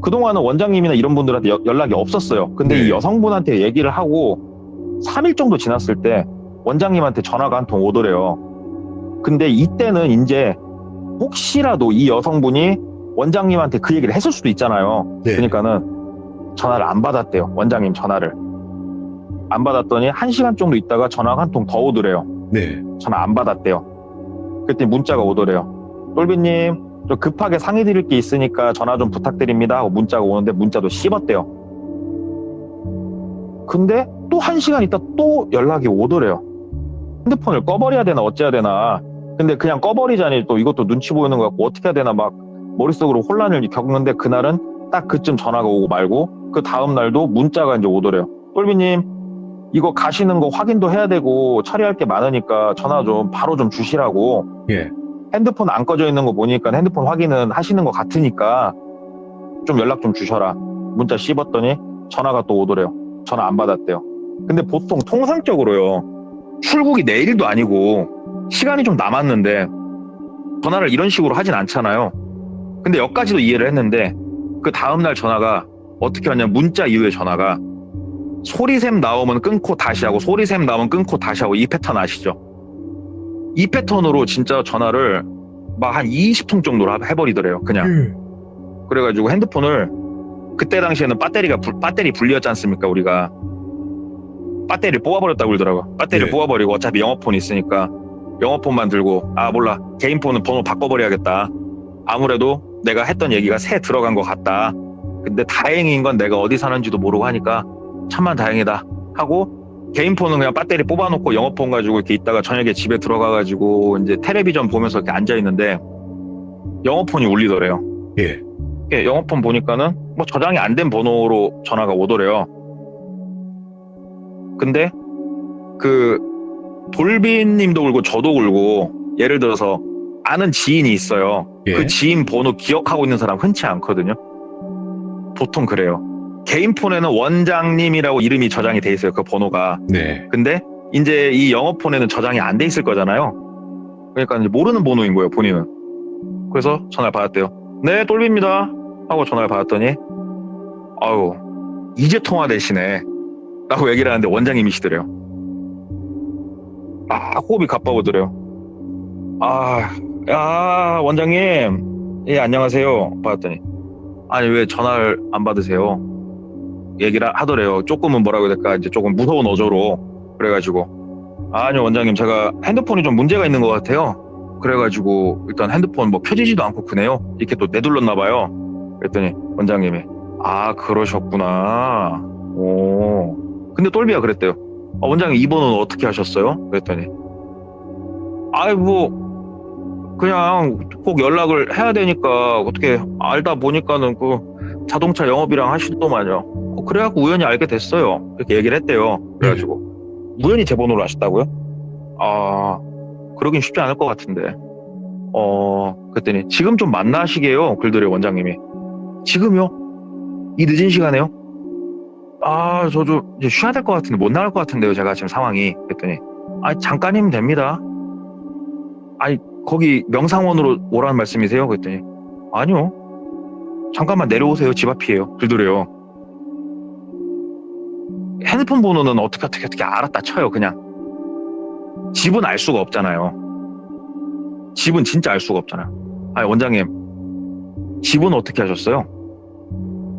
그동안은 원장님이나 이런 분들한테 연락이 없었어요. 근데 이 여성분한테 얘기를 하고 3일 정도 지났을 때 원장님한테 전화가 한 통 오더래요. 근데 이때는 이제 혹시라도 이 여성분이 원장님한테 그 얘기를 했을 수도 있잖아요. 네. 그러니까는 전화를 안 받았대요. 원장님 전화를. 안 받았더니 1시간 정도 있다가 전화가 한 통 더 오더래요. 네. 전화 안 받았대요. 그랬더니 문자가 오더래요. 똘비님, 저 급하게 상의 드릴 게 있으니까 전화 좀 부탁드립니다 하고 문자가 오는데 문자도 씹었대요. 근데 또 1시간 있다 또 연락이 오더래요. 핸드폰을 꺼버려야 되나 어째야 되나. 근데 그냥 꺼버리자니 또 이것도 눈치 보이는 것 같고 어떻게 해야 되나 막 머릿속으로 혼란을 겪는데 그날은 딱 그쯤 전화가 오고 말고 그 다음 날도 문자가 이제 오더래요. 똘비님, 이거 가시는 거 확인도 해야 되고 처리할 게 많으니까 전화 좀 바로 좀 주시라고. 예. 핸드폰 안 꺼져 있는 거 보니까 핸드폰 확인은 하시는 것 같으니까 좀 연락 좀 주셔라. 문자 씹었더니 전화가 또 오더래요. 전화 안 받았대요. 근데 보통 통상적으로요. 출국이 내일도 아니고 시간이 좀 남았는데 전화를 이런 식으로 하진 않잖아요. 근데 여기까지도 이해를 했는데 그 다음날 전화가 어떻게 왔냐면 문자 이후에 전화가 소리샘 나오면 끊고 다시 하고 소리샘 나오면 끊고 다시 하고 이 패턴 아시죠? 이 패턴으로 진짜 전화를 막 한 20통 정도로 해버리더래요. 그냥. 그래가지고 핸드폰을 그때 당시에는 배터리 분리였지 않습니까? 우리가 배터리를 뽑아버렸다고 그러더라고요. 배터리를 네. 뽑아버리고 어차피 영어폰이 있으니까 영어폰만 들고 아 몰라 개인폰은 번호 바꿔버려야겠다. 아무래도 내가 했던 얘기가 새 들어간 것 같다. 근데 다행인 건 내가 어디 사는지도 모르고 하니까 천만 다행이다 하고 개인폰은 그냥 배터리 뽑아놓고 영어폰 가지고 이렇게 있다가 저녁에 집에 들어가가지고 이제 텔레비전 보면서 이렇게 앉아있는데 영어폰이 울리더래요. 예. 영어폰 보니까는 뭐 저장이 안 된 번호로 전화가 오더래요. 근데 그 돌빈님도 울고 저도 울고 예를 들어서 아는 지인이 있어요. 예. 그 지인 번호 기억하고 있는 사람 흔치 않거든요. 보통 그래요. 개인 폰에는 원장님이라고 이름이 저장이 돼 있어요. 그 번호가. 네. 근데 이제 이 영어폰에는 저장이 안 돼 있을 거잖아요. 그러니까 이제 모르는 번호인 거예요, 본인은. 그래서 전화를 받았대요. 네, 똘비입니다. 하고 전화를 받았더니 아유, 이제 통화되시네. 라고 얘기를 하는데 원장님이시더래요. 아, 호흡이 가빠오더래요. 야, 원장님. 예, 안녕하세요. 받았더니 아니, 왜 전화를 안 받으세요? 얘기를 하더래요. 조금은 뭐라고 해야 될까, 이제 조금 무서운 어조로. 그래가지고, 아니, 원장님, 제가 핸드폰이 좀 문제가 있는 것 같아요. 그래가지고, 일단 핸드폰 뭐 켜지지도 않고 그네요. 이렇게 또 내둘렀나봐요. 그랬더니, 원장님이, 아, 그러셨구나. 오. 근데 똘비가 그랬대요. 원장님, 이 번호는 어떻게 하셨어요? 그랬더니, 아이, 뭐, 그냥 꼭 연락을 해야 되니까 어떻게 알다 보니까는 그 자동차 영업이랑 하시더만요. 그래갖고 우연히 알게 됐어요. 이렇게 얘기를 했대요. 그래가지고 우연히 제 번호를 아셨다고요? 아, 그러긴 쉽지 않을 것 같은데. 그랬더니 지금 좀 만나시게요. 글들의 원장님이. 지금요? 이 늦은 시간에요? 아, 저 좀 이제 쉬어야 될 것 같은데 못 나갈 것 같은데요. 제가 지금 상황이. 그랬더니 아니, 잠깐이면 됩니다. 아니, 거기 명상원으로 오라는 말씀이세요? 그랬더니 아니요. 잠깐만 내려오세요. 집 앞이에요. 그러더래요. 핸드폰 번호는 어떻게 알았다 쳐요. 그냥. 집은 알 수가 없잖아요. 집은 진짜 알 수가 없잖아요. 아니, 원장님, 집은 어떻게 하셨어요?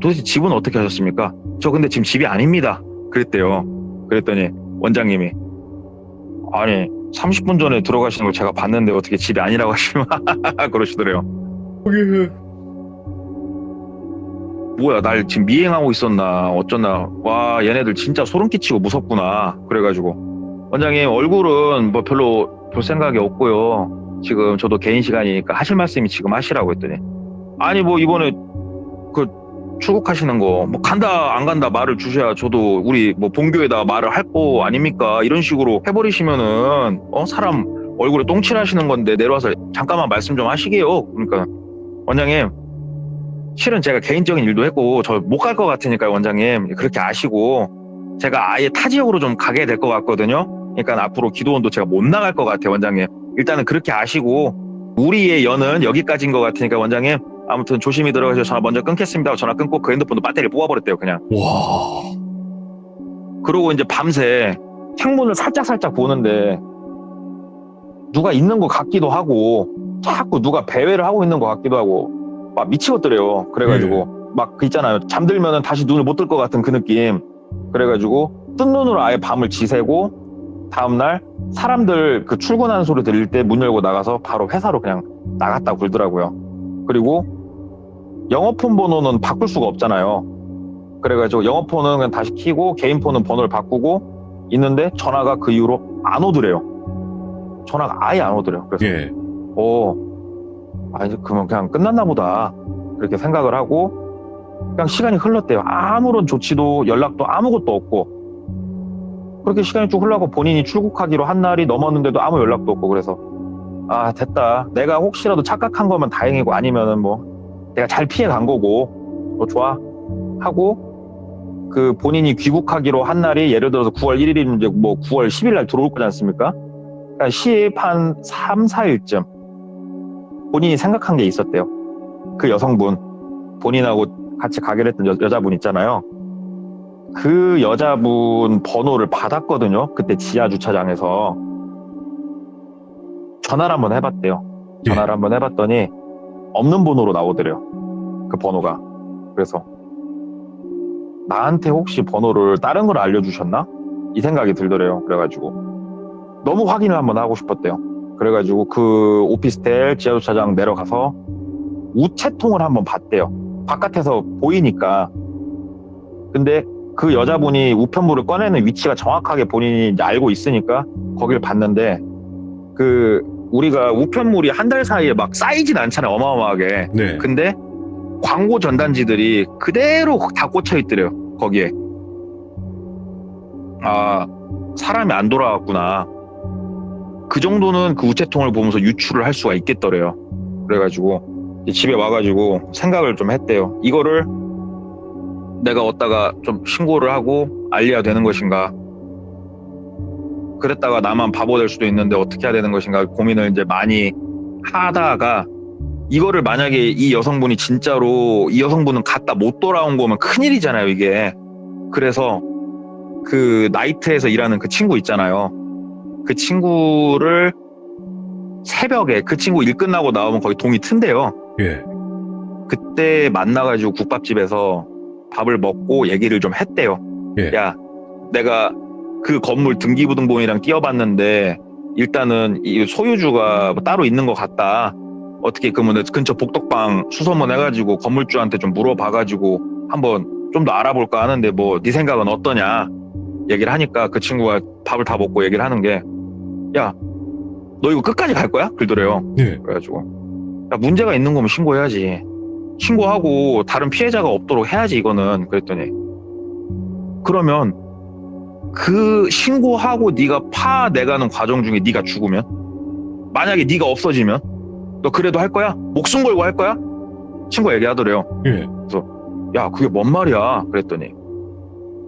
도대체 집은 어떻게 하셨습니까? 저 근데 지금 집이 아닙니다. 그랬대요. 그랬더니 원장님이 아니, 30분 전에 들어가시는 걸 제가 봤는데 어떻게 집이 아니라고 하시면 그러시더래요. 뭐야, 날 지금 미행하고 있었나 어쩌나. 와, 얘네들 진짜 소름 끼치고 무섭구나. 그래가지고 원장님, 얼굴은 뭐 별로 볼 생각이 없고요. 지금 저도 개인 시간이니까 하실 말씀이 지금 하시라고 했더니 아니, 뭐 이번에 그 출국하시는 거 뭐 간다 안 간다 말을 주셔야 저도 우리 뭐 본교에다 말을 할 거 아닙니까? 이런 식으로 해버리시면은 사람 얼굴에 똥칠하시는 건데 내려와서 잠깐만 말씀 좀 하시게요. 그러니까 원장님 실은 제가 개인적인 일도 했고 저 못 갈 것 같으니까 원장님 그렇게 아시고 제가 아예 타 지역으로 좀 가게 될 것 같거든요. 그러니까 앞으로 기도원도 제가 못 나갈 것 같아요, 원장님. 일단은 그렇게 아시고 우리의 연은 여기까지인 것 같으니까 원장님 아무튼 조심히 들어가셔서 전화 먼저 끊겠습니다 하고 전화 끊고 그 핸드폰도 배터리를 뽑아버렸대요, 그냥. 와. 그러고 이제 밤새 창문을 살짝 보는데 누가 있는 것 같기도 하고 자꾸 누가 배회를 하고 있는 것 같기도 하고 막 미치겠더래요. 그래가지고 막 그 있잖아요. 잠들면은 다시 눈을 못 뜰 것 같은 그 느낌. 그래가지고 뜬 눈으로 아예 밤을 지새고 다음날 사람들 그 출근하는 소리 들릴 때 문 열고 나가서 바로 회사로 그냥 나갔다 굴더라고요. 그리고 영어폰 번호는 바꿀 수가 없잖아요. 그래가지고 영어폰은 그냥 다시 켜고 개인폰은 번호를 바꾸고 있는데 전화가 그 이후로 안 오더래요. 전화가 아예 안 오더래요. 그래서 예. 이제 그러면 그냥 끝났나 보다 그렇게 생각을 하고 그냥 시간이 흘렀대요. 아무런 조치도 연락도 아무것도 없고 그렇게 시간이 쭉 흘러가고 본인이 출국하기로 한 날이 넘었는데도 아무 연락도 없고 그래서 됐다. 내가 혹시라도 착각한 거면 다행이고 아니면은 뭐 내가 잘 피해 간 거고 좋아 하고 그 본인이 귀국하기로 한 날이 예를 들어서 9월 1일이면 이제 뭐 9월 10일 날 들어올 거지 않습니까? 그러니까 10한 3, 4일쯤 본인이 생각한 게 있었대요. 그 여성분 본인하고 같이 가기로 했던 여자분 있잖아요. 그 여자분 번호를 받았거든요. 그때 지하 주차장에서 전화를 한번 해봤대요. 전화를 한번 해봤더니 없는 번호로 나오더래요. 그 번호가. 그래서 나한테 혹시 번호를 다른 걸 알려주셨나? 이 생각이 들더래요. 그래가지고 너무 확인을 한번 하고 싶었대요. 그래가지고 그 오피스텔 지하 주차장 내려가서 우체통을 한번 봤대요. 바깥에서 보이니까. 근데 그 여자분이 우편물을 꺼내는 위치가 정확하게 본인이 이제 알고 있으니까 거길 봤는데 그 우리가 우편물이 한 달 사이에 막 쌓이진 않잖아요. 어마어마하게. 네. 근데 광고 전단지들이 그대로 다 꽂혀 있더래요. 거기에. 사람이 안 돌아왔구나. 그 정도는 그 우체통을 보면서 유추를 할 수가 있겠더래요. 그래가지고 집에 와가지고 생각을 좀 했대요. 이거를 내가 어디다가 좀 신고를 하고 알려야 되는 것인가. 그랬다가 나만 바보 될 수도 있는데 어떻게 해야 되는 것인가 고민을 이제 많이 하다가 이거를 만약에 이 여성분이 진짜로 이 여성분은 갔다 못 돌아온 거면 큰일이잖아요, 이게. 그래서 그 나이트에서 일하는 그 친구 있잖아요. 그 친구를 새벽에 그 친구 일 끝나고 나오면 거기 동이 튼대요. 예. 그때 만나가지고 국밥집에서 밥을 먹고 얘기를 좀 했대요. 예. 야, 내가 그 건물 등기부등본이랑 띄워봤는데 일단은 이 소유주가 뭐 따로 있는 것 같다. 어떻게 그러면 근처 복덕방 수소문 해가지고 건물주한테 좀 물어봐가지고 한번 좀 더 알아볼까 하는데 뭐 네 생각은 어떠냐 얘기를 하니까 그 친구가 밥을 다 먹고 얘기를 하는 게 야, 너 이거 끝까지 갈 거야? 그러더래요. 예. 그래가지고 야, 문제가 있는 거면 신고해야지. 신고하고 다른 피해자가 없도록 해야지 이거는. 그랬더니 그러면 그 신고하고 네가 파내가는 과정 중에 네가 죽으면 만약에 네가 없어지면 너 그래도 할 거야? 목숨 걸고 할 거야? 친구가 얘기하더래요. 예. 그래서 야, 그게 뭔 말이야? 그랬더니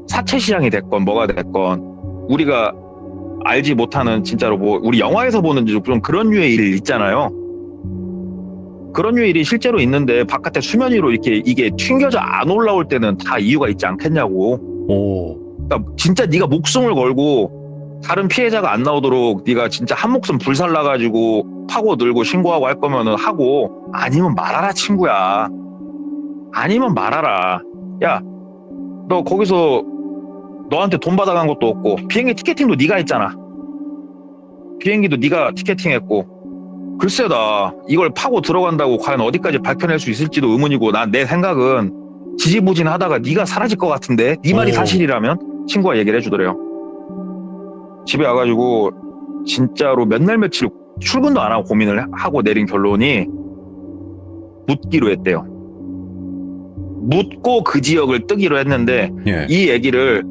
사채 시장이 됐건 뭐가 됐건 우리가 알지 못하는 진짜로 뭐 우리 영화에서 보는 좀 그런 류의 일 있잖아요. 그런 류의 일이 실제로 있는데 바깥에 수면 위로 이렇게 이게 튕겨져 안 올라올 때는 다 이유가 있지 않겠냐고. 오. 그러니까 진짜 네가 목숨을 걸고 다른 피해자가 안 나오도록 네가 진짜 한 목숨 불살라가지고 파고 들고 신고하고 할 거면은 하고 아니면 말아라 친구야. 아니면 말아라. 야, 너 거기서 너한테 돈 받아간 것도 없고 비행기 티켓팅도 네가 했잖아. 비행기도 네가 티켓팅했고 글쎄다. 이걸 파고 들어간다고 과연 어디까지 밝혀낼 수 있을지도 의문이고 난 내 생각은 지지부진하다가 네가 사라질 것 같은데 네 말이 사실이라면 친구가 얘기를 해주더래요. 집에 와가지고 진짜로 몇 날 며칠 출근도 안 하고 고민을 하고 내린 결론이 묻기로 했대요. 묻고 그 지역을 뜨기로 했는데 예. 이 얘기를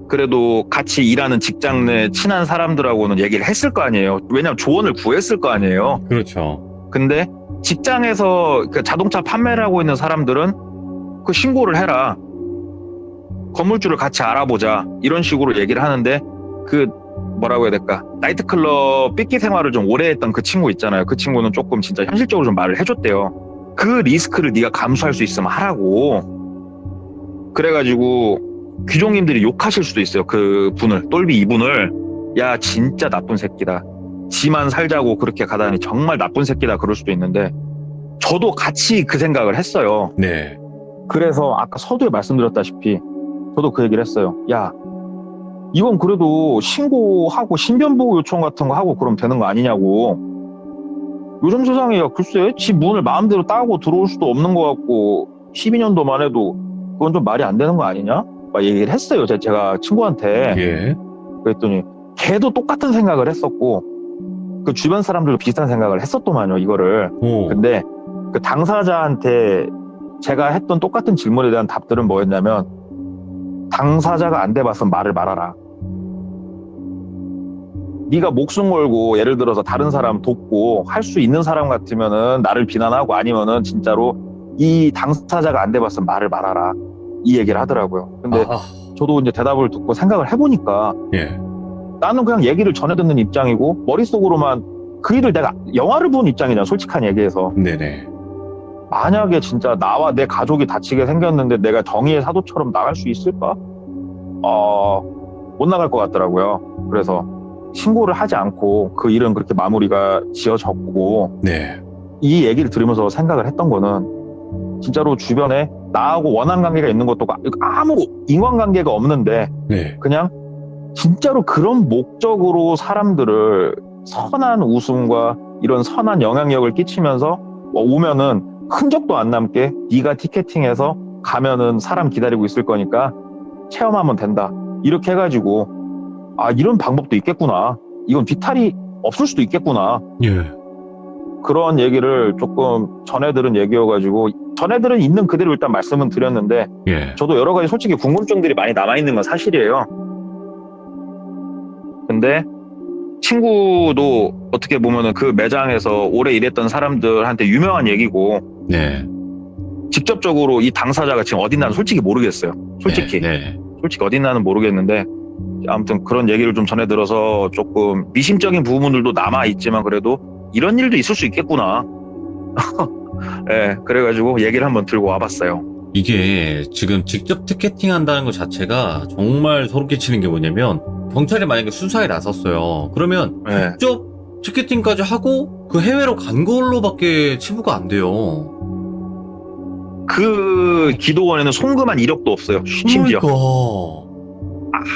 그래도 같이 일하는 직장 내 친한 사람들하고는 얘기를 했을 거 아니에요. 왜냐면 조언을 구했을 거 아니에요. 그렇죠. 근데 직장에서 그 자동차 판매를 하고 있는 사람들은 그 신고를 해라. 건물주를 같이 알아보자. 이런 식으로 얘기를 하는데 그 뭐라고 해야 될까? 나이트클럽 삐끼 생활을 좀 오래 했던 그 친구 있잖아요. 그 친구는 조금 진짜 현실적으로 좀 말을 해줬대요. 그 리스크를 네가 감수할 수 있으면 하라고. 그래가지고 귀종님들이 욕하실 수도 있어요. 그 분을, 똘비 이분을. 야, 진짜 나쁜 새끼다. 지만 살자고 그렇게 가다니 정말 나쁜 새끼다 그럴 수도 있는데 저도 같이 그 생각을 했어요. 네. 그래서 아까 서두에 말씀드렸다시피 저도 그 얘기를 했어요. 야, 이건 그래도 신고하고 신변보호 요청 같은 거 하고 그러면 되는 거 아니냐고. 요즘 세상에 글쎄 집 문을 마음대로 따고 들어올 수도 없는 것 같고 12년도만 해도 그건 좀 말이 안 되는 거 아니냐? 막 얘기를 했어요. 제가 친구한테. 예. 그랬더니 걔도 똑같은 생각을 했었고 그 주변 사람들도 비슷한 생각을 했었더만요. 이거를. 오. 근데 그 당사자한테 제가 했던 똑같은 질문에 대한 답들은 뭐였냐면 당사자가 안 돼봤으면 말을 말아라. 네가 목숨 걸고 예를 들어서 다른 사람 돕고 할 수 있는 사람 같으면은 나를 비난하고 아니면은 진짜로 이 당사자가 안 돼봤으면 말을 말아라. 이 얘기를 하더라고요. 근데 아, 저도 이제 대답을 듣고 생각을 해보니까 예. 나는 그냥 얘기를 전해 듣는 입장이고 머릿속으로만 그 일을 내가 영화를 본 입장이잖아. 솔직한 얘기해서. 네네. 만약에 진짜 나와 내 가족이 다치게 생겼는데 내가 정의의 사도처럼 나갈 수 있을까? 못 나갈 것 같더라고요. 그래서 신고를 하지 않고 그 일은 그렇게 마무리가 지어졌고 네. 이 얘기를 들으면서 생각을 했던 거는 진짜로 주변에 나하고 원한 관계가 있는 것도 아무 인간관계가 없는데 네. 그냥 진짜로 그런 목적으로 사람들을 선한 웃음과 이런 선한 영향력을 끼치면서 오면은 흔적도 안 남게 네가 티켓팅해서 가면은 사람 기다리고 있을 거니까 체험하면 된다. 이렇게 해가지고 아 이런 방법도 있겠구나. 이건 뒤탈이 없을 수도 있겠구나. 예. 그런 얘기를 조금 전해들은 얘기여가지고 전해들은 있는 그대로 일단 말씀은 드렸는데 예. 저도 여러 가지 솔직히 궁금증들이 많이 남아있는 건 사실이에요. 근데 친구도 어떻게 보면은 그 매장에서 오래 일했던 사람들한테 유명한 얘기고 네. 직접적으로 이 당사자가 지금 어디 있나는 솔직히 모르겠어요. 솔직히. 네. 솔직히 어디 있나는 모르겠는데 아무튼 그런 얘기를 좀 전해 들어서 조금 미심적인 부분들도 남아있지만 그래도 이런 일도 있을 수 있겠구나. 예, 그래가지고 얘기를 한번 들고 와봤어요. 이게 지금 직접 티켓팅 한다는 것 자체가 정말 소름 끼치는 게 뭐냐면 경찰이 만약에 수사에 나섰어요. 그러면 예. 직접 티켓팅까지 하고 그 해외로 간 걸로밖에 치부가 안 돼요. 그 기도원에는 송금한 이력도 없어요. 심지어. 그러니까.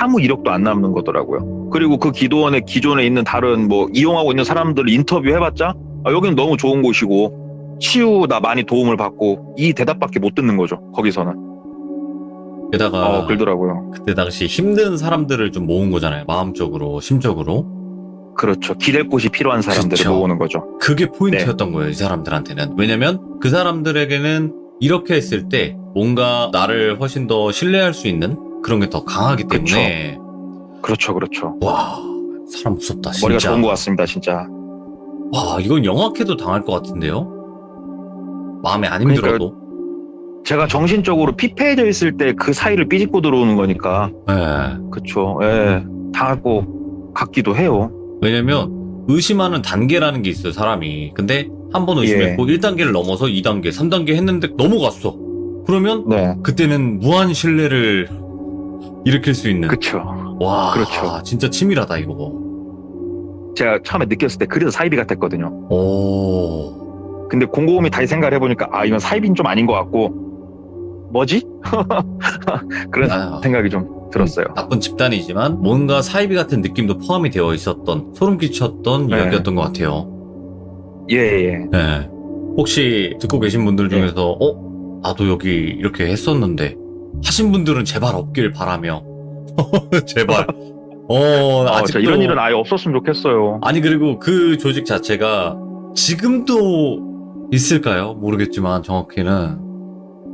아무 이력도 안 남는 거더라고요. 그리고 그 기도원에 기존에 있는 다른 뭐 이용하고 있는 사람들 인터뷰 해봤자 여기는 너무 좋은 곳이고 치유 나 많이 도움을 받고 이 대답밖에 못 듣는 거죠. 거기서는. 게다가 그러더라고요. 그때 당시 힘든 사람들을 좀 모은 거잖아요. 마음적으로, 심적으로. 그렇죠. 기댈 곳이 필요한 사람들을 그렇죠. 모으는 거죠. 그게 포인트였던 거예요. 이 사람들한테는. 왜냐면 그 사람들에게는 이렇게 했을 때 뭔가 나를 훨씬 더 신뢰할 수 있는 그런 게 더 강하기 때문에 그렇죠. 그렇죠. 와 사람 무섭다 진짜. 머리가 좋은 것 같습니다. 진짜. 와 이건 영악해도 당할 것 같은데요. 마음에 안 그러니까 힘들어도. 제가 정신적으로 피폐해져 있을 때 그 사이를 삐집고 들어오는 거니까. 네. 그렇죠. 예. 당할 것 같기도 해요. 왜냐면 의심하는 단계라는 게 있어요 사람이. 근데 한 번 의심했고 1단계를 넘어서 2단계 3단계 했는데 넘어갔어. 그러면 네. 그때는 무한 신뢰를 일으킬 수 있는. 그렇죠. 와 그렇죠. 진짜 치밀하다 이거. 제가 처음에 느꼈을 때 그래서 사이비 같았거든요. 오. 근데 곰곰이 다시 생각을 해보니까 이건 사이비는 좀 아닌 것 같고 뭐지? 그런 생각이 좀 들었어요. 나쁜 집단이지만 뭔가 사이비 같은 느낌도 포함이 되어 있었던 소름 끼쳤던 네. 이야기였던 것 같아요. 예. 네. 혹시 듣고 계신 분들 중에서 나도 여기 이렇게 했었는데 하신 분들은 제발 없길 바라며 제발 아직도 진짜 이런 일은 아예 없었으면 좋겠어요. 아니 그리고 그 조직 자체가 지금도 있을까요? 모르겠지만 정확히는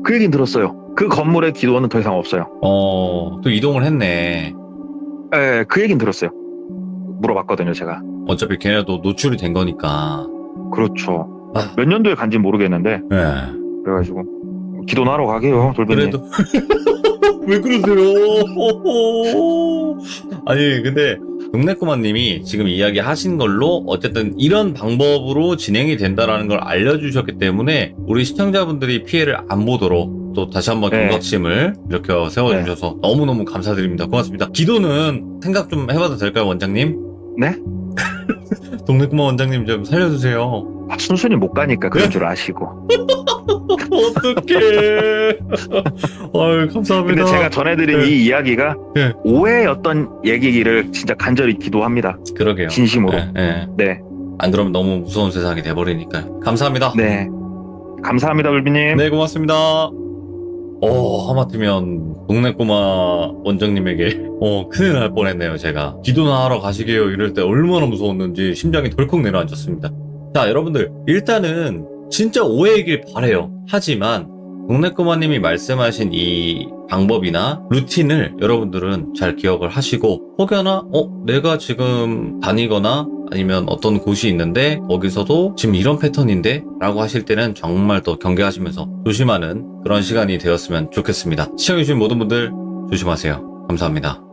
그 얘기는 들었어요. 그 건물의 기도원은 더 이상 없어요. 또 이동을 했네. 예, 그 얘긴 들었어요. 물어봤거든요, 제가. 어차피 걔네도 노출이 된 거니까. 그렇죠. 아. 몇 년도에 간지 모르겠는데, 네. 그래가지고, 기도나 하러 가게요, 돌배님. 그래도 왜 그러세요? 아니 근데 동네꼬마님이 지금 이야기하신 걸로 어쨌든 이런 방법으로 진행이 된다라는 걸 알려주셨기 때문에 우리 시청자분들이 피해를 안 보도록 또 다시 한번 네. 경각심을 이렇게 세워주셔서 너무너무 감사드립니다. 고맙습니다. 기도는 생각 좀 해봐도 될까요, 원장님? 네? 동네꼬마 원장님 좀 살려주세요. 순순히 못 가니까 그런 줄 아시고. 어떡해. 아유, 감사합니다. 근데 제가 전해드린 네. 이 이야기가 네. 오해였던 얘기기를 진짜 간절히 기도합니다. 그러게요. 진심으로. 네, 네. 네. 안 그러면 너무 무서운 세상이 돼버리니까요. 감사합니다. 네. 감사합니다, 돌비님. 네, 고맙습니다. 하마터면 동네 꼬마 원장님에게 큰일 날 뻔했네요. 제가 기도나 하러 가시게요 이럴 때 얼마나 무서웠는지 심장이 덜컥 내려앉았습니다. 자, 여러분들 일단은 진짜 오해이길 바래요. 하지만 동네 꼬마님이 말씀하신 이 방법이나 루틴을 여러분들은 잘 기억을 하시고 혹여나 내가 지금 다니거나 아니면 어떤 곳이 있는데 거기서도 지금 이런 패턴인데 라고 하실 때는 정말 더 경계하시면서 조심하는 그런 시간이 되었으면 좋겠습니다. 시청해주신 모든 분들 조심하세요. 감사합니다.